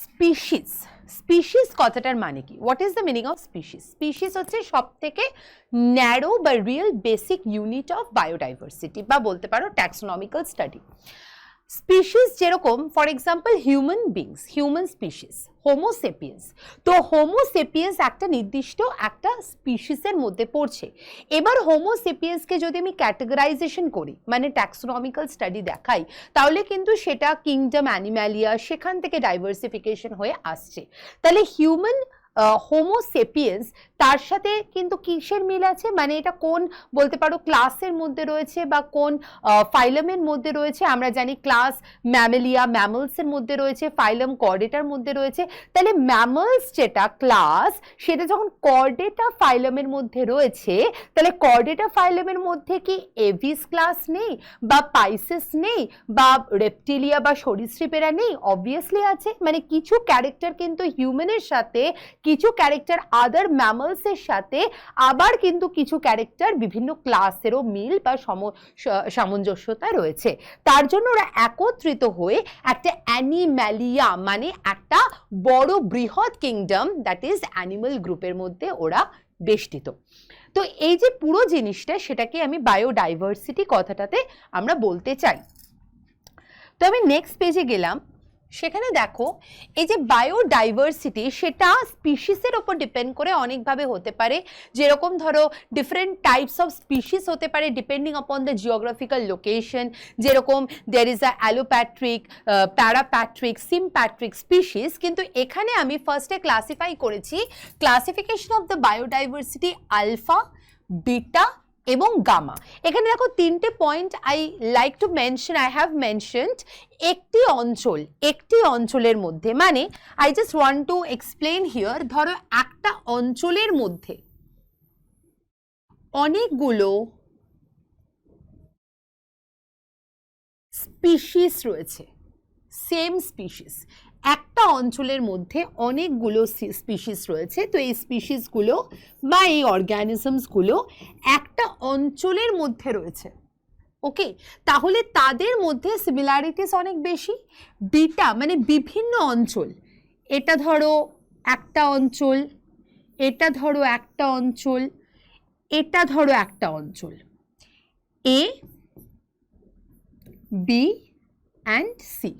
স্পিসিস, স্পিসিস কথাটার মানে কি? What is the meaning of species? Species হচ্ছে সব থেকে ন্যারো বা real basic unit of biodiversity বা বলতে পারো ট্যাক্সোনমিক্যাল স্টাডি। স্পিসিস যেরকম for example human beings, human species, Homo sapiens. তো হোমোসেপিয়েন্স একটা নির্দিষ্ট একটা স্পিসিসের মধ্যে পড়ছে। এবার হোমোসেপিয়েন্সকে যদি আমি ক্যাটেগরাইজেশন করি, মানে ট্যাক্সোনমিক্যাল স্টাডি দেখাই, তাহলে কিন্তু সেটা কিংডম অ্যানিম্যালিয়া, সেখান থেকে ডাইভার্সিফিকেশন হয়ে আসছে। তাহলে হিউম্যান হোমোসেপিয়েন্স, তার সাথে কিন্তু কিসের মিল আছে, মানে এটা কোন বলতে পারো ক্লাসের মধ্যে রয়েছে বা কোন ফাইলামের মধ্যে রয়েছে? আমরা জানি ক্লাস ম্যামেলিয়া, ম্যামলসের মধ্যে রয়েছে, ফাইলাম কর্ডেটার মধ্যে রয়েছে। তাহলে ম্যামলস যেটা ক্লাস, সেটা যখন কর্ডেটা ফাইলামের মধ্যে রয়েছে, তাহলে কর্ডেটা ফাইলামের মধ্যে কি এভিস ক্লাস নেই বা পাইসেস নেই বা রেপটিলিয়া বা সরীসৃপেরা নেই? অবভিয়াসলি আছে। মানে কিছু ক্যারেক্টার কিন্তু হিউম্যানের সাথে, কিছু ক্যারেক্টার আদার ম্যামলসের সাথে, আবার কিন্তু কিছু ক্যারেক্টার বিভিন্ন ক্লাসেরও মিল বা সামঞ্জস্যতা রয়েছে। তার জন্য ওরা একত্রিত হয়ে একটা অ্যানিম্যালিয়া মানে একটা বড় বৃহৎ কিংডম, দ্যাট ইজ অ্যানিমাল গ্রুপের মধ্যে ওরা বেষ্টিত। তো এই যে পুরো জিনিসটা, সেটাকে আমি বায়োডাইভার্সিটি কথাটাতে আমরা বলতে চাই। তো আমি নেক্সট পেজে গেলাম। সেখানে দেখো এই যে বায়োডাইভার্সিটি সেটা স্পিসিসের ওপর ডিপেন্ড করে অনেকভাবে হতে পারে, যেরকম ধরো ডিফারেন্ট টাইপস অফ স্পিসিস হতে পারে depending upon the geographical location, যেরকম there is a allopatric, parapatric, sympatric species. কিন্তু এখানে আমি ফার্স্টে ক্লাসিফাই করেছি classification of the biodiversity alpha, beta এবং গামা। এখানে দেখো তিনটে point I like to mention, I have mentioned একটি অঞ্চল, একটি অঞ্চলের মধ্যে, মানে I just want to explain here, ধরো একটা অঞ্চলের মধ্যে অনেকগুলো স্পিসিস রয়েছে, সেম স্পিসিস, একটা অঞ্চলের মধ্যে অনেকগুলো স্পিসিস রয়েছে, তো এই স্পিসিসগুলো বা এই অর্গানিজমসগুলো একটা অঞ্চলের মধ্যে রয়েছে, ওকে, তাহলে তাদের মধ্যে সিমিলারিটিস অনেক বেশি। বিটা মানে বিভিন্ন অঞ্চল, এটা ধরো একটা অঞ্চল, এটা ধরো একটা অঞ্চল, এটা ধরো একটা অঞ্চল, এ, বি অ্যান্ড সি।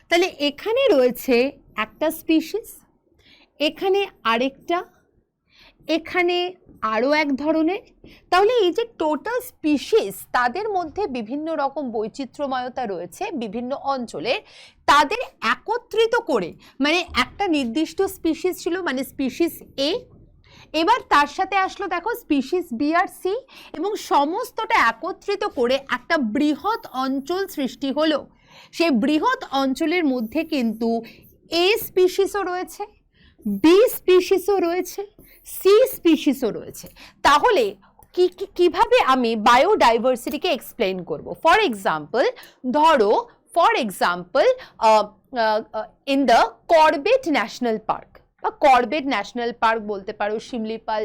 তাহলে এখানে রয়েছে একটা স্পিসিস, এখানে আরেকটা, এখানে আরও এক ধরনের। তাহলে এই যে টোটাল স্পিসিস তাদের মধ্যে বিভিন্ন রকম বৈচিত্র্যময়তা রয়েছে বিভিন্ন অঞ্চলের, তাদের একত্রিত করে মানে একটা নির্দিষ্ট স্পিসিস ছিল মানে স্পিসিস এ, এবার তার সাথে আসলো দেখো স্পিসিস বি আর সি, এবং সমস্তটা একত্রিত করে একটা বৃহৎ অঞ্চল সৃষ্টি হলো। সেই বৃহৎ অঞ্চলের মধ্যে কিন্তু এ স্পিসিসও রয়েছে, বি স্পিসিসও রয়েছে, সি স্পিসিসও রয়েছে। তাহলে কিভাবে আমি বায়োডাইভার্সিটিকে এক্সপ্লেন করব? ফর এক্সাম্পল ধরো, for example in the Corbett national park, বা কর্বেট ন্যাশনাল পার্ক বলতে পারো, শিমলিপাল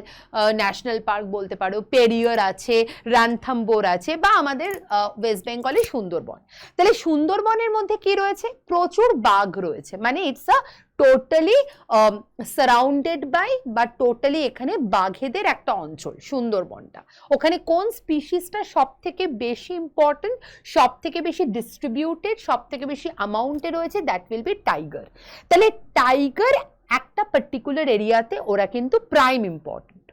ন্যাশনাল পার্ক বলতে পারো, পেরিয়ার আছে, রানথাম্বোর আছে, বা আমাদের ওয়েস্ট বেঙ্গলে সুন্দরবন। তাহলে সুন্দরবনের মধ্যে কি রয়েছে? প্রচুর বাঘ রয়েছে, মানে it's a totally surrounded by বা টোটালি এখানে বাঘেদের একটা অঞ্চল সুন্দরবনটা। ওখানে কোন স্পিসিসটা সব থেকে বেশি ইম্পর্টেন্ট, সব থেকে বেশি ডিস্ট্রিবিউটেড, সব থেকে বেশি অ্যামাউন্টে রয়েছে? That will B tiger. তাহলে টাইগার একটা পার্টিকুলার এরিয়াতে ওরা কিন্তু প্রাইম ইম্পর্টেন্ট।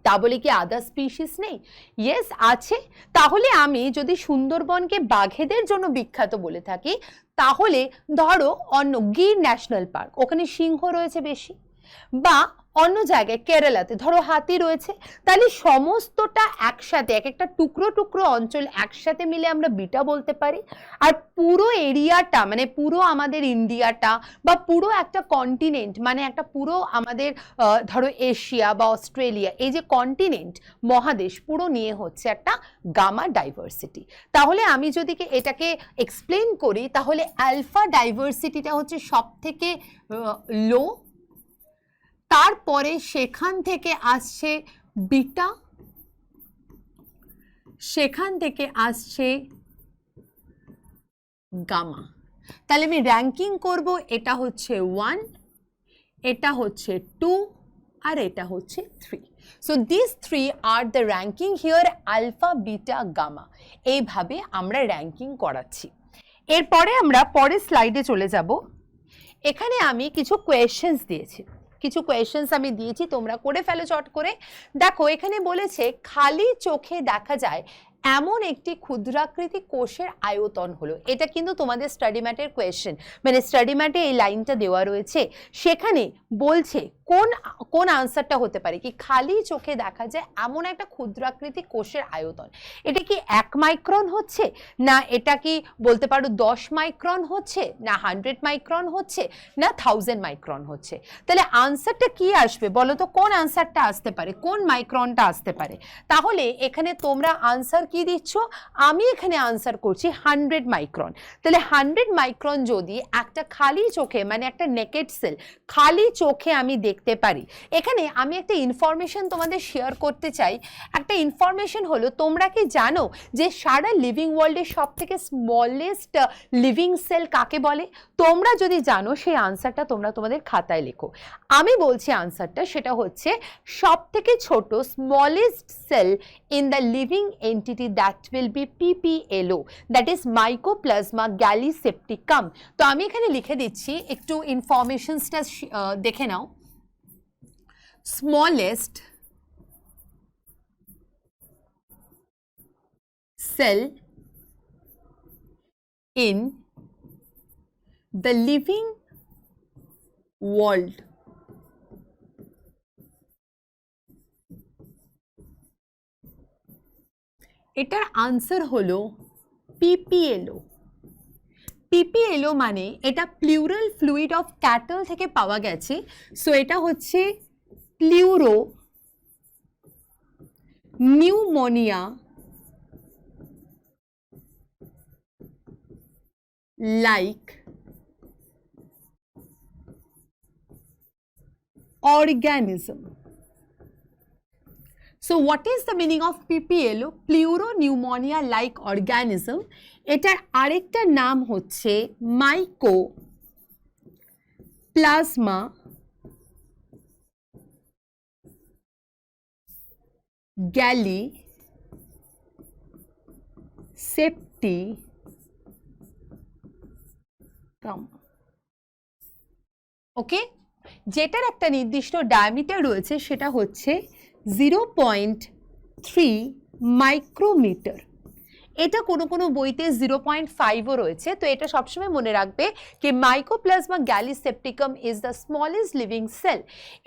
তা বলে কি আদার স্পিসিস নেই? ইয়েস আছে। তাহলে আমি যদি সুন্দরবনকে বাঘেদের জন্য বিখ্যাত বলে থাকি, তাহলে ধরো অন্য গির ন্যাশনাল পার্ক, ওখানে সিংহ রয়েছে বেশি, বা অন্য জায়গায় কেরালাতে ধরো হাতি রয়েছে, তাহলে সমস্তটা একসাথে এক একটা টুকরো টুকরো অঞ্চল একসাথে মিলে আমরা বিটা বলতে পারি। আর পুরো এরিয়াটা মানে পুরো আমাদের ইন্ডিয়াটা বা পুরো একটা কন্টিনেন্ট মানে একটা পুরো আমাদের ধরো এশিয়া বা অস্ট্রেলিয়া, এই যে কন্টিনেন্ট মহাদেশ পুরো নিয়ে হচ্ছে একটা গামা ডাইভার্সিটি। তাহলে আমি যদি এটাকে এক্সপ্লেন করি, তাহলে আলফা ডাইভার্সিটিটা হচ্ছে সব থেকে লো, তারপরে সেখান থেকে আসছে বিটা, সেখান থেকে আসছে গামা। তাহলে আমি র্যাঙ্কিং করব, এটা হচ্ছে 1, এটা হচ্ছে 2 আর এটা হচ্ছে 3। So this 3 are the ranking here, alpha, beta, gamma. এইভাবে আমরা র্যাঙ্কিং করাচ্ছি। এরপরে আমরা পরের স্লাইডে চলে যাব। এখানে আমি কিছু কোয়েশ্চেন্স দিয়েছি, কিছু কোয়েশ্চেন্স আমি দিয়েছি, তোমরা করে ফেলো চট করে। দেখো এখানে বলেছে খালি চোখে দেখা যায় এমন একটি ক্ষুদ্রাকৃতি কোষের আয়তন হলো। এটা কিন্তু তোমাদের স্টাডি ম্যাটের কোয়েশ্চেন, মানে স্টাডি ম্যাটে এই লাইনটা দেওয়া রয়েছে, সেখানে বলছে কোন আনসারটা হতে পারে কি খালি চোখে দেখা যায় এমন একটা ক্ষুদ্রাকৃতি কোষের আয়তন। এটা কি 1 মাইক্রন হচ্ছে, না এটা কি বলতে পারো 10 মাইক্রন হচ্ছে, না 100 মাইক্রন হচ্ছে, না 1000 মাইক্রন হচ্ছে? তাহলে আনসারটা কি আসবে বলো তো? কোন আনসারটা আসতে পারে, কোন মাইক্রনটা আসতে পারে? তাহলে এখানে তোমরা আনসার কি দিচ্ছ? আমি এখানে আনসার করছি 100 মাইক্রন। তাহলে 100 মাইক্রন যদি একটা খালি চোখে মানে একটা নেকেড সেল খালি চোখে আমি দেখতে পারি, এখানে আমি একটা ইনফরমেশন তোমাদের শেয়ার করতে চাই। একটা ইনফরমেশন হলো, তোমরা কি জানো যে সারা লিভিং ওয়ার্ল্ডের সব থেকে স্মলেস্ট লিভিং সেল কাকে বলে? তোমরা যদি জানো সেই আনসারটা তোমরা তোমাদের খাতায় লেখো। আমি বলছি আনসারটা, সেটা হচ্ছে সব থেকে ছোট smallest cell in the living entity entity that will be PPLO, that is Mycoplasma gallisepticum. তো আমি এখানে লিখে দিচ্ছি, একটু ইনফরমেশনসটা দেখে নাও। smallest cell in the living world. এটার আনসার হলো পিপিএলও। পিপিএলও মানে এটা প্লুরাল ফ্লুইড অফ ক্যাটল থেকে পাওয়া গেছে, সো এটা হচ্ছে pleuropneumonia like organism. So what is the meaning of PPLO? Pleuropneumonia like organism. এটার আরেকটা নাম হচ্ছে Mycoplasma gallisepticum. ওকে, যেটার একটা নির্দিষ্ট ডায়ামিটার রয়েছে সেটা হচ্ছে 0.3 মাইক্রোমিটার। এটা কোনো কোনো বইতে 0.5ও রয়েছে। তো এটা সবসময় মনে রাখবে কি mycoplasma gallisepticum is the smallest living cell.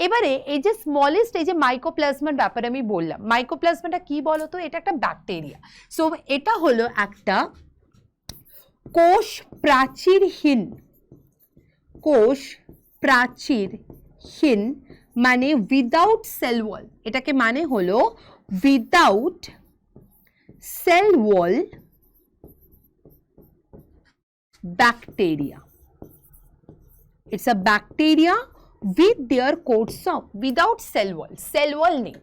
এবারে এই যে স্মলেস্ট, এই যে মাইকোপ্লাজমার ব্যাপারে আমি বললাম, মাইকোপ্লাজমাটা কি বলতো? এটা একটা ব্যাকটেরিয়া। সো এটা হলো একটা কোষ প্রাচীরহীন মানে উইদাউট সেল ওয়াল, এটাকে মানে হলো without cell wall bacteria. It's a bacteria with their quotes of without cell wall নেই।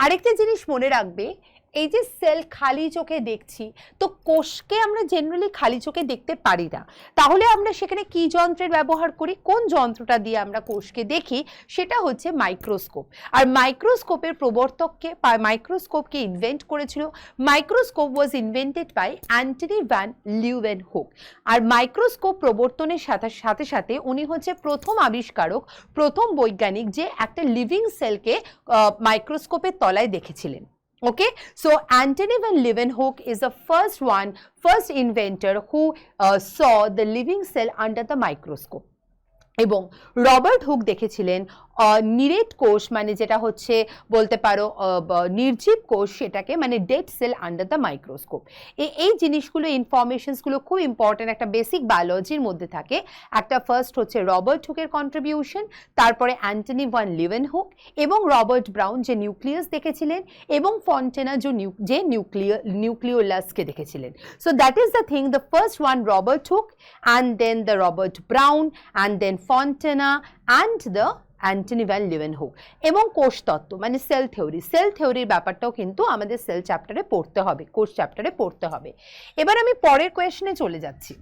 আরেকটা জিনিস মনে রাখবে, এই যে সেল খালি চোখে দেখছি, তো কোষকে আমরা জেনারেলি খালি চোখে দেখতে পারি না, তাহলে আমরা সেখানে কি যন্ত্রের ব্যবহার করি? কোন যন্ত্রটা দিয়ে আমরা কোষকে দেখি? সেটা হচ্ছে মাইক্রোস্কোপ। আর মাইক্রোস্কোপের প্রবর্তককে, মাইক্রোস্কোপকে ইনভেন্ট করেছিল, microscope was invented by Antonie van Leeuwenhoek. আর মাইক্রোস্কোপ প্রবর্তনের সাথে সাথে উনি হচ্ছে প্রথম আবিষ্কারক, প্রথম বৈজ্ঞানিক যে একটা লিভিং সেলকে মাইক্রোস্কোপের তলায় দেখেছিলেন। Okay, so Antony van Leeuwenhoek is the first inventor who saw the living cell under the microscope. এবং রবার্ট হুক দেখেছিলেন নিরেট কোষ, মানে যেটা হচ্ছে বলতে পারো নির্জীব কোষ, সেটাকে মানে dead cell under the microscope. এই জিনিসগুলো, ইনফরমেশনসগুলো খুব ইম্পর্টেন্ট, একটা বেসিক বায়োলজির মধ্যে থাকে। একটা ফার্স্ট হচ্ছে রবার্ট হুকের কন্ট্রিবিউশন, তারপরে অ্যান্টনি ভ্যান লিউয়েনহুক এবং রবার্ট ব্রাউন যে নিউক্লিয়াস দেখেছিলেন, এবং ফন্টেনা যে নিউক্লিওলাসকে দেখেছিলেন। So that is the thing, the first one Robert Hooke, and then the Robert Brown, and then Fontana, and the Antony van Leeuwenhoek. এবং কোষতত্ত্ব মানে সেল থিওরির ব্যাপারটাও কিন্তু আমাদের সেল চ্যাপ্টারে পড়তে হবে, কোষ চ্যাপ্টারে পড়তে হবে। এবার আমি পরের কোয়েশ্চনে চলে যাচ্ছি।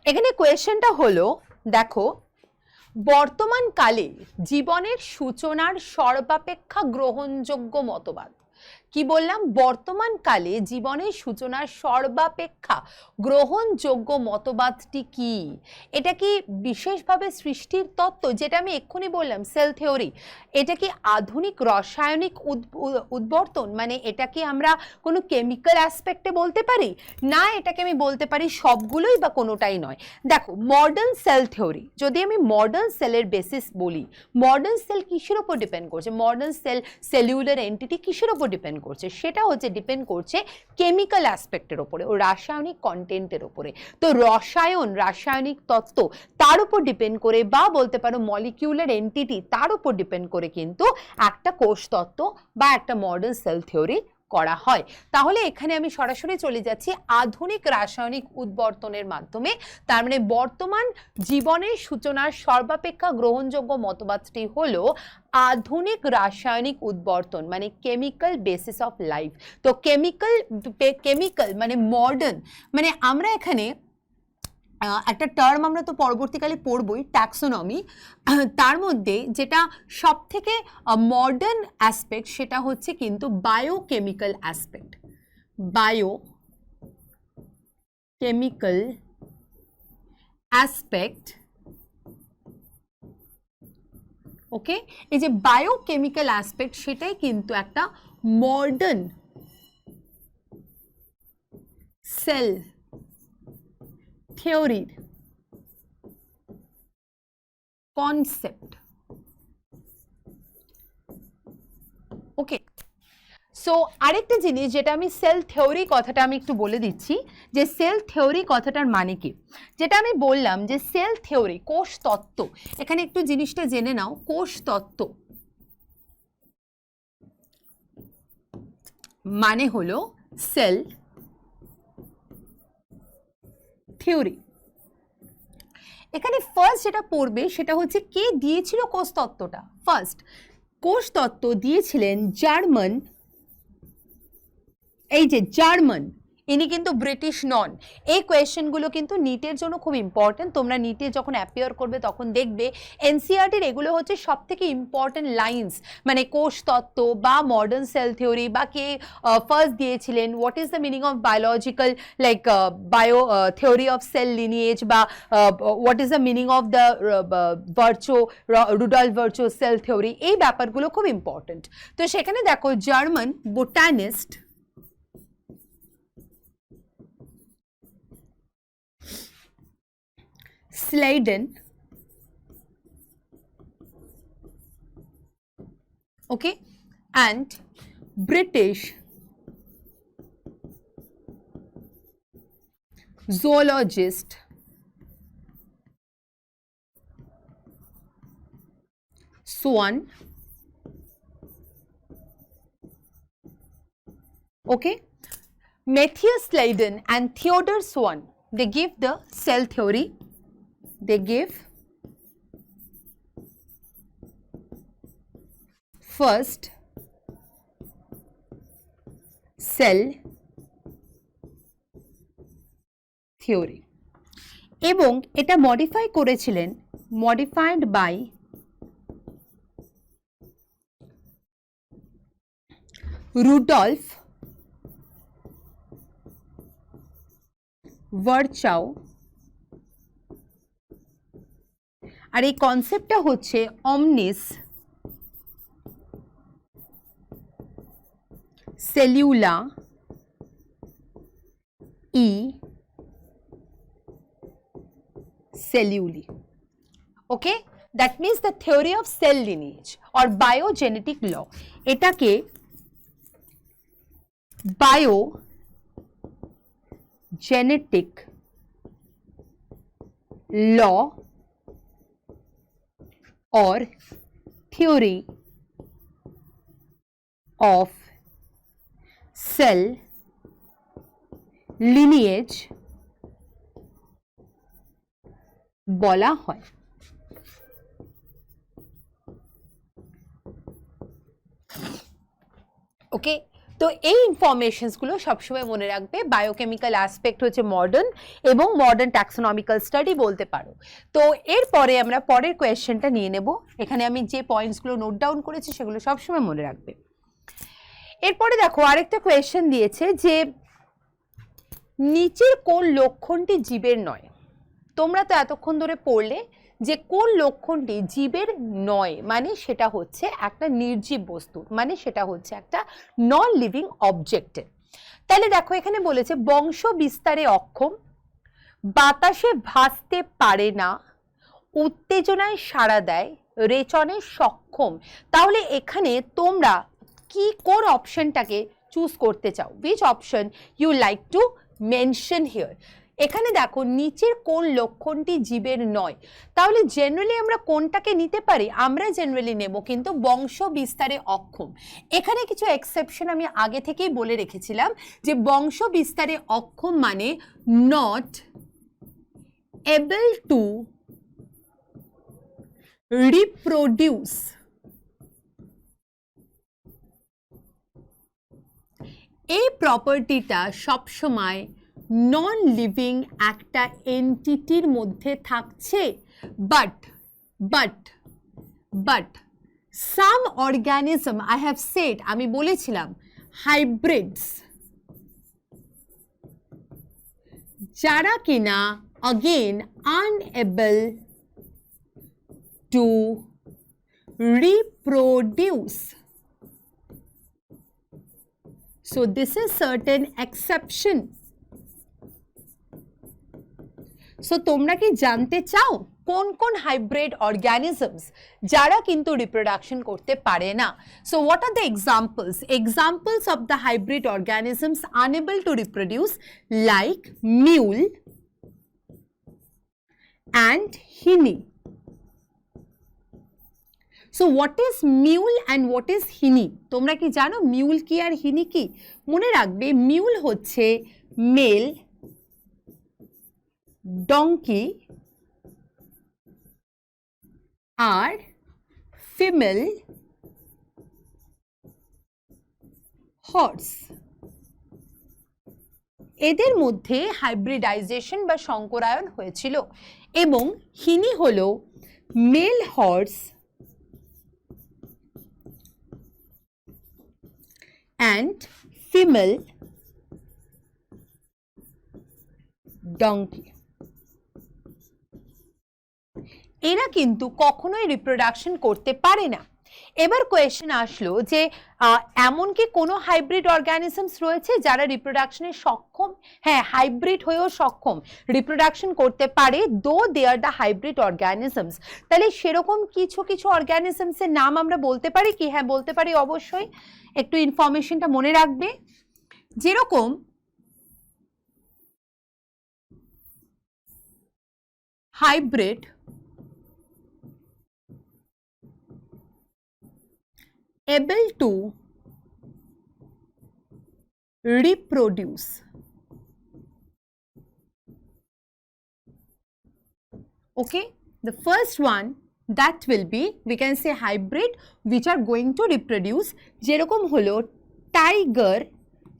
এখানে কোয়েশ্চনটা হলো, দেখো, বর্তমান কালে জীবনের সূচনার সর্বাপেক্ষা গ্রহণযোগ্য মতবাদ। কি বললাম? বর্তমান কালে জীবনের সূচনার সর্বাপেক্ষা গ্রহণযোগ্য মতবাদটি কি? এটা কি বিশেষভাবে সৃষ্টির তত্ত্ব, যেটা আমি এক্ষুনি বললাম সেল থিওরি? এটা কি আধুনিক রাসায়নিক উদ্বর্তন, মানে এটা কি আমরা কোনো কেমিক্যাল অ্যাসপেক্টে বলতে পারি? না, এটাকে আমি বলতে পারি সবগুলোই বা কোনোটাই নয়। দেখো, মডার্ন সেল থিওরি, যদি আমি মডার্ন সেলের বেসিস বলি, মডার্ন সেল কিসের উপর ডিপেন্ড করছে? মডার্ন সেল সেলুলার এন্টিটি কিসের উপর ডিপেন্ড করছে? সেটা হচ্ছে ডিপেন্ড করছে কেমিক্যাল অ্যাসপেক্টের উপরে ও রাসায়নিক কন্টেন্টের উপরে। তো রাসায়নিক তত্ত্ব তার উপর ডিপেন্ড করে, বা বলতে পারো মলিকিউলার এন্টিটি, তার উপর ডিপেন্ড করে কিন্তু একটা কোষ তত্ত্ব বা একটা মডার্ন সেল থিওরি করা হয়। তাহলে এখানে আমি সরাসরি চলে যাচ্ছি আধুনিক রাসায়নিক উদ্বর্তনের মাধ্যমে। তার মানে বর্তমান জীবনের সূচনার সর্বাপেক্ষা গ্রহণযোগ্য মতবাদটি হলো আধুনিক রাসায়নিক উদ্বর্তন, মানে কেমিক্যাল বেসিস অফ লাইফ। তো কেমিক্যাল মানে মডার্ন, মানে আমরা এখানে একটা টার্ম আমরা তো পরবর্তীকালে পড়বই, ট্যাক্সোনমি। তার মধ্যে যেটা সব থেকে মডার্ন অ্যাসপেক্ট সেটা হচ্ছে কিন্তু বায়োকেমিক্যাল অ্যাসপেক্ট, বায়োকেমিক্যাল অ্যাসপেক্ট। ওকে, এই যে বায়োকেমিক্যাল অ্যাসপেক্ট সেটাই কিন্তু একটা মডার্ন সেল থিওরির কনসেপ্ট। ওকে, সো আরেকটা জিনিস যেটা আমি সেল থিওরি কথাটা আমি একটু বলে দিচ্ছি, যে সেল থিওরি কথাটার মানে কি। যেটা আমি বললাম যে সেল থিওরি, কোষ তত্ত্ব, এখানে একটু জিনিসটা জেনে নাও। কোষ তত্ত্ব মানে হলো সেল থিওরি। এখানে ফার্স্ট যেটা পড়বে সেটা হচ্ছে কে দিয়েছিল কোষ তত্ত্বটা। ফার্স্ট কোষ তত্ত্ব দিয়েছিলেন জার্মান, এই যে জার্মান, ইনি কিন্তু ব্রিটিশ নন। এই কোয়েশ্চেনগুলো কিন্তু নিটের জন্য খুব ইম্পর্টেন্ট। তোমরা নিটে যখন অ্যাপিয়ার করবে তখন দেখবে এনসিইআরটির এগুলো হচ্ছে সব থেকে ইম্পর্টেন্ট লাইন্স, মানে কোষ তত্ত্ব বা মডার্ন সেল থিওরি, বা কে ফার্স্ট দিয়েছিলেন, what is the meaning of biological like bio theory of cell lineage, বা what is the meaning of the Virchow, Rudolf Virchow cell theory, এই ব্যাপারগুলো খুব ইম্পর্টেন্ট। তো সেখানে দেখো German botanist Sladen, okay, and British zoologist Swan, okay, Matthias Sladen and Theodore Swan, they give the cell theory. They give first cell theory, এবং এটা modify করেছিলেন, modified by Rudolf Virchow. আর এই কনসেপ্টটা হচ্ছে omnis cellula e cellula. Okay, that means the theory of cell lineage or biogenetic law. এটাকে biogenetic law or theory of cell lineage বলা হয়। ওকে, তো এই ইনফরমেশনসগুলো সবসময় মনে রাখবে। বায়োকেমিক্যাল অ্যাসপেক্ট হচ্ছে মডার্ন, এবং মডার্ন ট্যাক্সোনমিক্যাল স্টাডি বলতে পারো। তো এরপরে আমরা পরের কোয়েশ্চেনটা নিয়ে নেব। এখানে আমি যে পয়েন্টসগুলো নোট ডাউন করেছি সেগুলো সবসময় মনে রাখবে। এরপরে দেখো আরেকটা কোয়েশ্চেন দিয়েছে যে নিচের কোন লক্ষণটি জীবের নয়। তোমরা তো এতক্ষণ ধরে পড়লে যে কোন লক্ষণটি জীবের নয়, মানে সেটা হচ্ছে একটা নির্জীব বস্তু, মানে সেটা হচ্ছে একটা নন লিভিং অবজেক্টের। তাহলে দেখো এখানে বলেছে বংশ বিস্তারে অক্ষম, বাতাসে ভাসতে পারে না, উত্তেজনায় সাড়া দেয়, রেচনে সক্ষম। তাহলে এখানে তোমরা কি কোন অপশনটাকে চুজ করতে চাও? which option you like to mention here? এখানে দেখো নিচের কোন লক্ষণটি জীবের নয়, তাহলে জেনারেলি আমরা কোনটাকে নিতে পারি? আমরা জেনারেলি নেব কিন্তু বংশ বিস্তারে অক্ষম। এখানে কিছু এক্সেপশন আমি আগে থেকেই বলে রেখেছিলাম যে বংশ বিস্তারে অক্ষম মানে নট এবল টু রিপ্রোডিউস। এই প্রপার্টিটা সবসময় নন লিভিং একটা এন্টিটির মধ্যে থাকছে, but some organism, I have said, আমি বলেছিলাম হাইব্রিডস, যারা কিনা again unable to reproduce. So this is certain exception. So তোমরা কি জানতে চাও কোন কোন হাইব্রিড অর্গানিজমস যারা কিন্তু রিপ্রোডাকশন করতে পারে না? So what are the examples? Examples of the hybrid organisms unable to reproduce like mule and hinny. So what is mule and what is hinny? তোমরা কি জানো mule কি আর hinny কি? মনে রাখবে mule হচ্ছে মেল ডঙ্কি আর ফিমেল হর্স। এদের মধ্যে হাইব্রিডাইজেশন বা সংকরায়ন হয়েছিল এবং হিনি হলো male horse and female donkey. এরা কিন্তু কখনোই রিপ্রোডাকশন করতে পারে না। এবার কোয়েশ্চেন আসলো যে এমন কি কোনো হাইব্রিড অর্গানিজমস রয়েছে যারা রিপ্রোডাকশনে সক্ষম? হ্যাঁ, হাইব্রিড হয়েও সক্ষম, রিপ্রোডাকশন করতে পারে, দো দে আর দ্য হাইব্রিড অর্গানিজমস। তাহলে সেরকম কিছু কিছু অর্গানিজমসের নাম আমরা বলতে পারি কি? হ্যাঁ বলতে পারি অবশ্যই, একটু ইনফরমেশনটা মনে রাখবে। যেরকম hybrid able to reproduce. Okay, the first one that will be, we can say hybrid which are going to reproduce, যেরকম হলো tiger,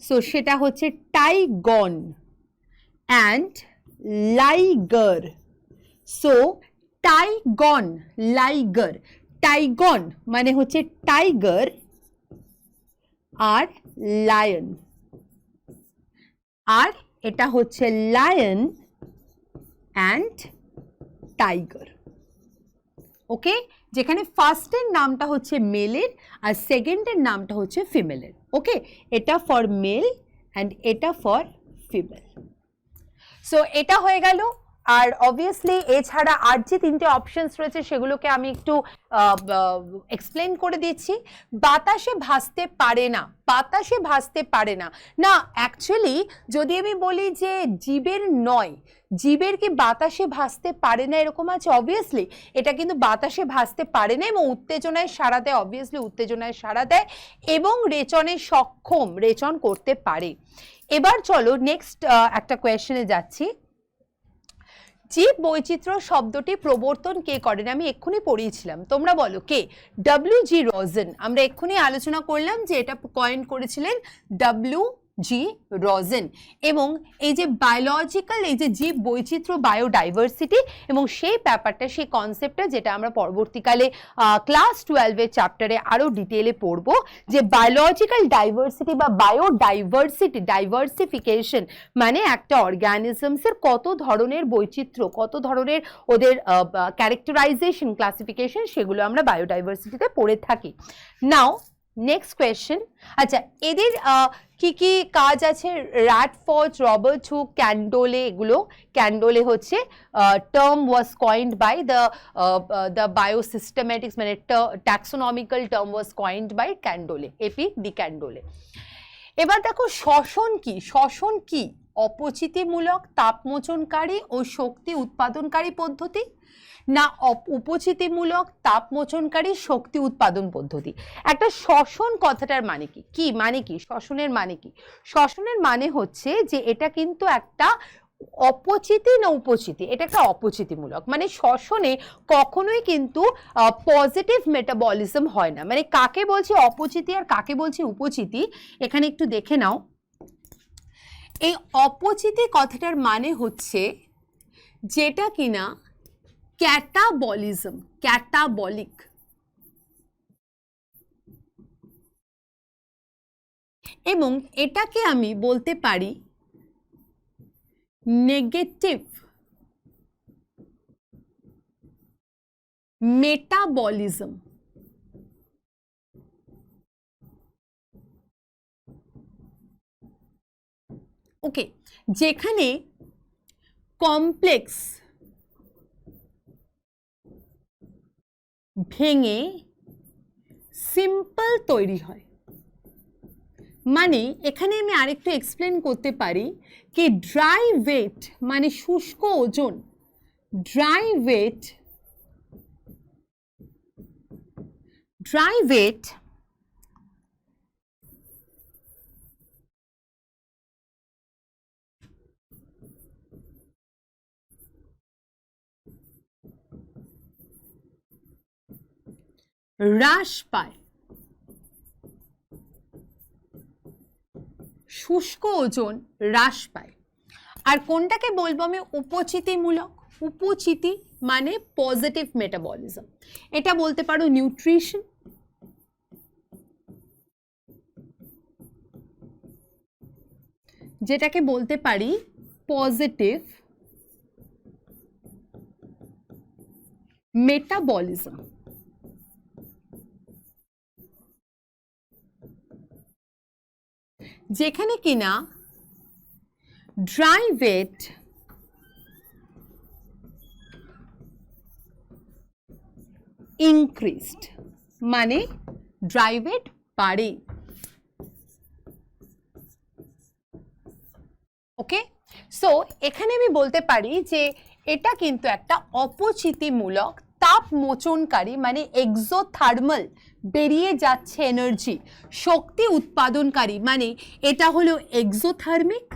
so সেটা হচ্ছে tigon and liger. So tigon, liger, tigon মানে হচ্ছে টাইগার আর লায়ন, আর এটা হচ্ছে lion and tiger. ওকে, যেখানে ফার্স্টের নামটা হচ্ছে মেলের আর সেকেন্ডের নামটা হচ্ছে ফিমেলের। ওকে, এটা ফর মেল অ্যান্ড এটা ফর ফিমেল। সো এটা হয়ে গেল। আর অবভিয়াসলি এছাড়া আর যে তিনটে অপশনস রয়েছে সেগুলোকে আমি একটু এক্সপ্লেন করে দিচ্ছি। বাতাসে ভাসতে পারে না, বাতাসে ভাসতে পারে না, না অ্যাকচুয়ালি যদি আমি বলি যে জীবের নয়, জীবের কি বাতাসে ভাসতে পারে না এরকম আছে? অবভিয়াসলি এটা কিন্তু বাতাসে ভাসতে পারে না এবং উত্তেজনায় সাড়া দেয়, অবভিয়াসলি উত্তেজনায় সাড়া দেয় এবং রেচনে সক্ষম, রেচন করতে পারে। এবার চলো নেক্সট একটা কোয়েশ্চেনে যাচ্ছি। জীব বৈচিত্র্য শব্দটি প্রবর্তন কে করেন? আমি এক্ষুনি পড়িয়েছিলাম, তোমরা বলো কে? ডব্লিউ.জি. রজেন। আমরা এক্ষুনি আলোচনা করলাম যে এটা কয়েন করেছিলেন ডব্লিউ.জি. রজেন। এবং এই যে বায়োলজিক্যাল, এই যে জীব বৈচিত্র্য, বায়োডাইভার্সিটি, এবং সেই ব্যাপারটা, সেই কনসেপ্টটা যেটা আমরা পরবর্তীকালে ক্লাস 12-এর চ্যাপ্টারে আরও ডিটেলে পড়বো, যে বায়োলজিক্যাল ডাইভার্সিটি বা বায়োডাইভার্সিটি, ডাইভার্সিফিকেশন মানে একটা অর্গানিজমসের কত ধরনের বৈচিত্র্য, কত ধরনের ওদের ক্যারেক্টারাইজেশন, ক্লাসিফিকেশন, সেগুলো আমরা বায়োডাইভার্সিটিতে পড়ে থাকি। নাও নেক্সট কোয়েশ্চেন। আচ্ছা, এদের কি কি কাজ আছে? র্যাডফর্ড, রবার্ট হুক, ক্যান্ডোলে, এগুলো ক্যান্ডোলে হচ্ছে term was coined by the biosystematics, মানে taxonomical term was coined by Candolle, AP de Candolle. এবার দেখো শ্বসন কি? শ্বসন কি? অপচিতিমূলক, তাপমোচনকারী ও শক্তি উৎপাদনকারী পদ্ধতি, না উপচিতিমূলক, তাপমোচনকারী, শক্তি উৎপাদন পদ্ধতি? একটা শ্বসন কথাটার মানে কি? কি মানে কি শ্বসনের মানে কি? শ্বসনের মানে হচ্ছে যে এটা কিন্তু একটা অপচিতি না উপচিতি, এটা একটা অপচিতিমূলক, মানে শ্বসনে কখনোই কিন্তু পজিটিভ মেটাবলিজম হয় না। মানে কাকে বলছি অপচিতি আর কাকে বলছি উপচিতি, এখানে একটু দেখে নাও। এই অপচিতি কথাটার মানে হচ্ছে যেটা কিনা ক্যাটাবলিজম, ক্যাটাবলিক। এবং এটাকে আমি বলতে পারি নেগেটিভ মেটাবলিজম। ওকে, যেখানে কমপ্লেক্স ভেঙে সিম্পল তৈরি হয়। মানে এখানে আমি আরেকটু এক্সপ্লেন করতে পারি কি ড্রাই ওয়েট মানে শুষ্ক ওজন, ড্রাই ওয়েট হ্রাস পায়, শুষ্ক ওজন হ্রাস পায়। আর কোনটাকে বলবো আমি উপচিতিমূলক? উপচিতি মানে পজিটিভ মেটাবলিজম। এটা বলতে পারো নিউট্রিশন, যেটাকে বলতে পারি পজিটিভ মেটাবলিজম। যেখানে কিনা ড্রাই ওয়েট ইনক্রিজড মানে ড্রাই ওয়েট বাড়ে। ওকে, সো এখানে আমি বলতে পারি যে এটা কিন্তু একটা অপচিতিমূলক তাপ মোচনকারী মানে এক্সোথার্মাল, বেরিয়ে যাচ্ছে এনার্জি, শক্তি উৎপাদনকারী মানে এটা হলো এক্সোথার্মিক।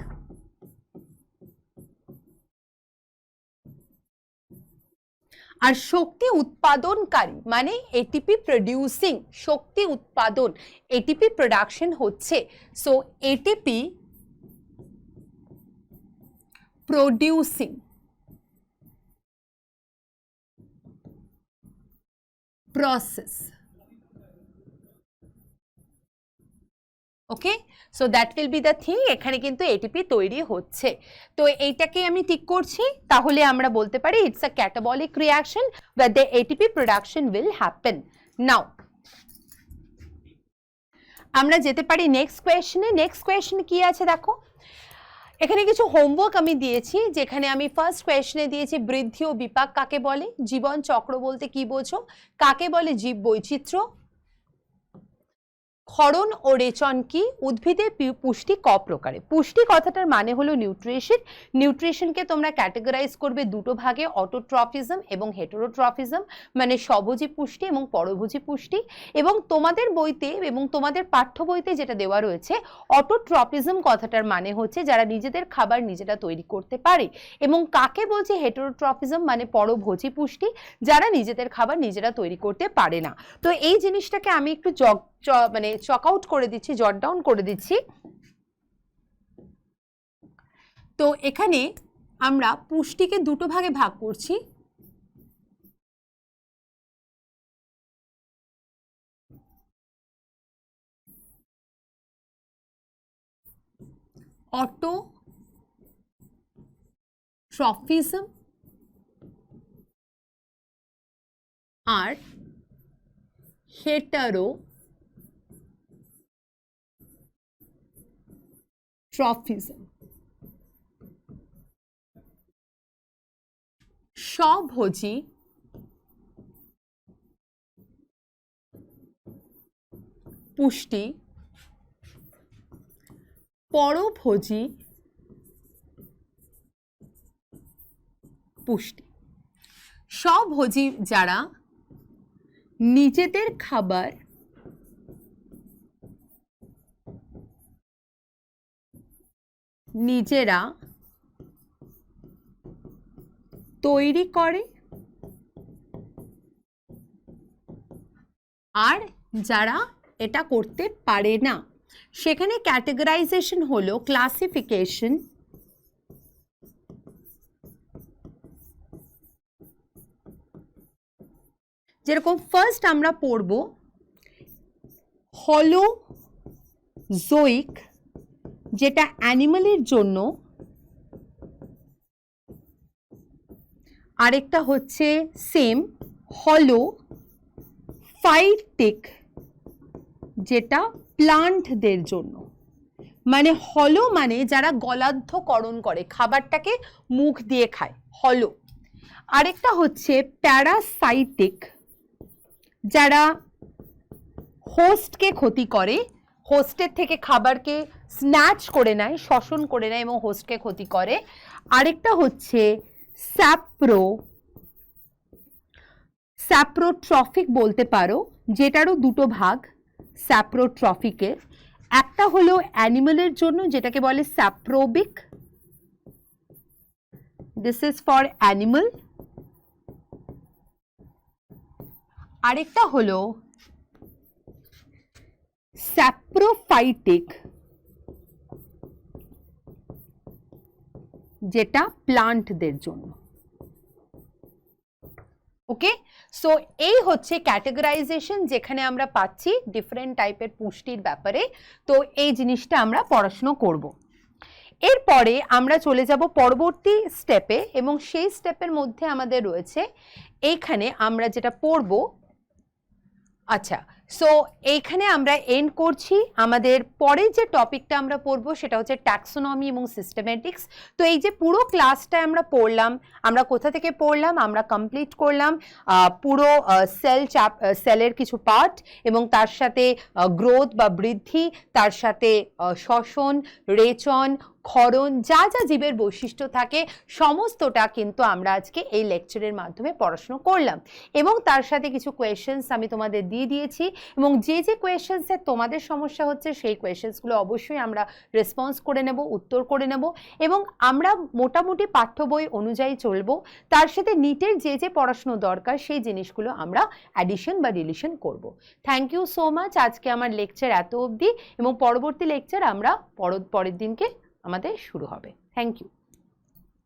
আর শক্তি উৎপাদনকারী মানে এটিপি প্রডিউসিং, শক্তি উৎপাদন, এটিপি প্রোডাকশন হচ্ছে। So ATP producing process. Okay, so that will be the thing. এখানে কিন্তু এটিপি তৈরি হচ্ছে। তো এইটাকে আমি ঠিক করছি, তাহলে আমরা বলতে পারি it's a catabolic reaction where the ATP production will happen. নাও আমরা যেতে পারি নেক্সট কোয়েশ্চেনে। নেক্সট কোয়েশ্চেন কি আছে দেখো, এখানে কিছু হোমওয়ার্ক আমি দিয়েছি, যেখানে আমি ফার্স্ট কোয়েশ্চেনে দিয়েছি বৃদ্ধি ও বিপাক কাকে বলে, জীবন চক্র বলতে কি বোঝো, কাকে বলে জীব বৈচিত্র্য, ক্ষরণ ও রেচন কি, উদ্ভিদের পুষ্টি ক প্রকারে। পুষ্টি কথাটার মানে হলো নিউট্রিশন। নিউট্রিশনকে তোমরা ক্যাটেগরাইজ করবে দুটো ভাগে, অটোট্রফিজম এবং হেটেরোট্রফিজম, মানে স্বভোজী পুষ্টি এবং পরভোজী পুষ্টি। এবং তোমাদের বইতে এবং তোমাদের পাঠ্য বইতে যেটা দেওয়া রয়েছে, অটোট্রফিজম কথাটার মানে হচ্ছে যারা নিজেদের খাবার নিজেরা তৈরি করতে পারে। এবং কাকে বলছে হেটেরোট্রফিজম মানে পরভোজী পুষ্টি, যারা নিজেদের খাবার নিজেরা তৈরি করতে পারে না। তো এই জিনিসটাকে আমি একটু মানে চক আউট করে দিচ্ছি, জট ডাউন করে দিচ্ছি। তো এখানে আমরা পুষ্টিকে দুটো ভাগে ভাগ করছি, অটোট্রফিজম আর হেটারোট্রফিজম। স্বভোজী পুষ্টি, পরভোজী পুষ্টি। স্বভোজী যারা নিজেদের খাবার নিজেরা তৈরি করে আর যারা এটা করতে পারে না, সেখানে ক্যাটেগরাইজেশন হলো ক্লাসিফিকেশন, যেরকম ফার্স্ট আমরা পড়ব হলোজোইক, যেটা অ্যানিমালের জন্য, আরেকটা হচ্ছে সেম হলোফাইটিক, যেটা প্লান্টদের জন্য। মানে হলো মানে যারা গলাধ্যকরণ করে, খাবারটাকে মুখ দিয়ে খায়, হলো। আরেকটা হচ্ছে প্যারাসাইটিক, যারা হোস্টকে ক্ষতি করে, হোস্টের থেকে খাবারকে স্ন্যাচ করে নেয়, শোষণ করে নেয় এবং হোস্টকে ক্ষতি করে। আরেকটা হচ্ছে স্যাপ্রোট্রফিক বলতে পারো, যেটারও দুটো ভাগ স্যাপ্রোট্রফিকের। একটা হলো অ্যানিমালের জন্য, যেটাকে বলে স্যাপ্রোবিক, দিস ইজ ফর অ্যানিমাল। আরেকটা হলো স্যাপ্রোফাইটিক, যেটা প্লান্টদের জন্য। ওকে, সো এই হচ্ছে ক্যাটেগরাইজেশন, যেখানে আমরা পাচ্ছি ডিফারেন্ট টাইপের পুষ্টির ব্যাপারে। তো এই জিনিসটা আমরা পড়াশোনা করব। এরপরে আমরা চলে যাব পরবর্তী স্টেপে, এবং সেই স্টেপের মধ্যে আমাদের রয়েছে এইখানে আমরা যেটা পড়ব। আচ্ছা, সো এইখানে আমরা এন্ড করছি। আমাদের পরে যে টপিকটা আমরা পড়ব সেটা হচ্ছে ট্যাক্সোনমি এবং সিস্টেমেটিক্স। তো এই যে পুরো ক্লাসটা আমরা পড়লাম, আমরা কোথা থেকে পড়লাম, আমরা কমপ্লিট করলাম পুরো সেলের কিছু পার্ট, এবং তার সাথে গ্রোথ বা বৃদ্ধি, তার সাথে শ্বসন, রেচন, ক্ষরণ, যা যা জীবের বৈশিষ্ট্য থাকে সমস্তটা কিন্তু আমরা আজকে এই লেকচারের মাধ্যমে পড়াশোনা করলাম। এবং তার সাথে কিছু কোয়েশ্চেন্স আমি তোমাদের দিয়ে দিয়েছি, এবং যে যে কোয়েশ্চেন্সে তোমাদের সমস্যা হচ্ছে সেই কোয়েশ্চেন্সগুলো অবশ্যই আমরা রেসপন্স করে নেব, উত্তর করে নেব, এবং আমরা মোটামুটি পাঠ্য বই অনুযায়ী চলবো। তার সাথে নিটের যে যে পড়াশুনো দরকার সেই জিনিসগুলো আমরা অ্যাডিশন বা ডিলিশন করব। Thank you so much. আজকে আমার লেকচার এত অবধি, এবং পরবর্তী লেকচার আমরা পরের দিনকে আমাদের শুরু হবে। Thank you.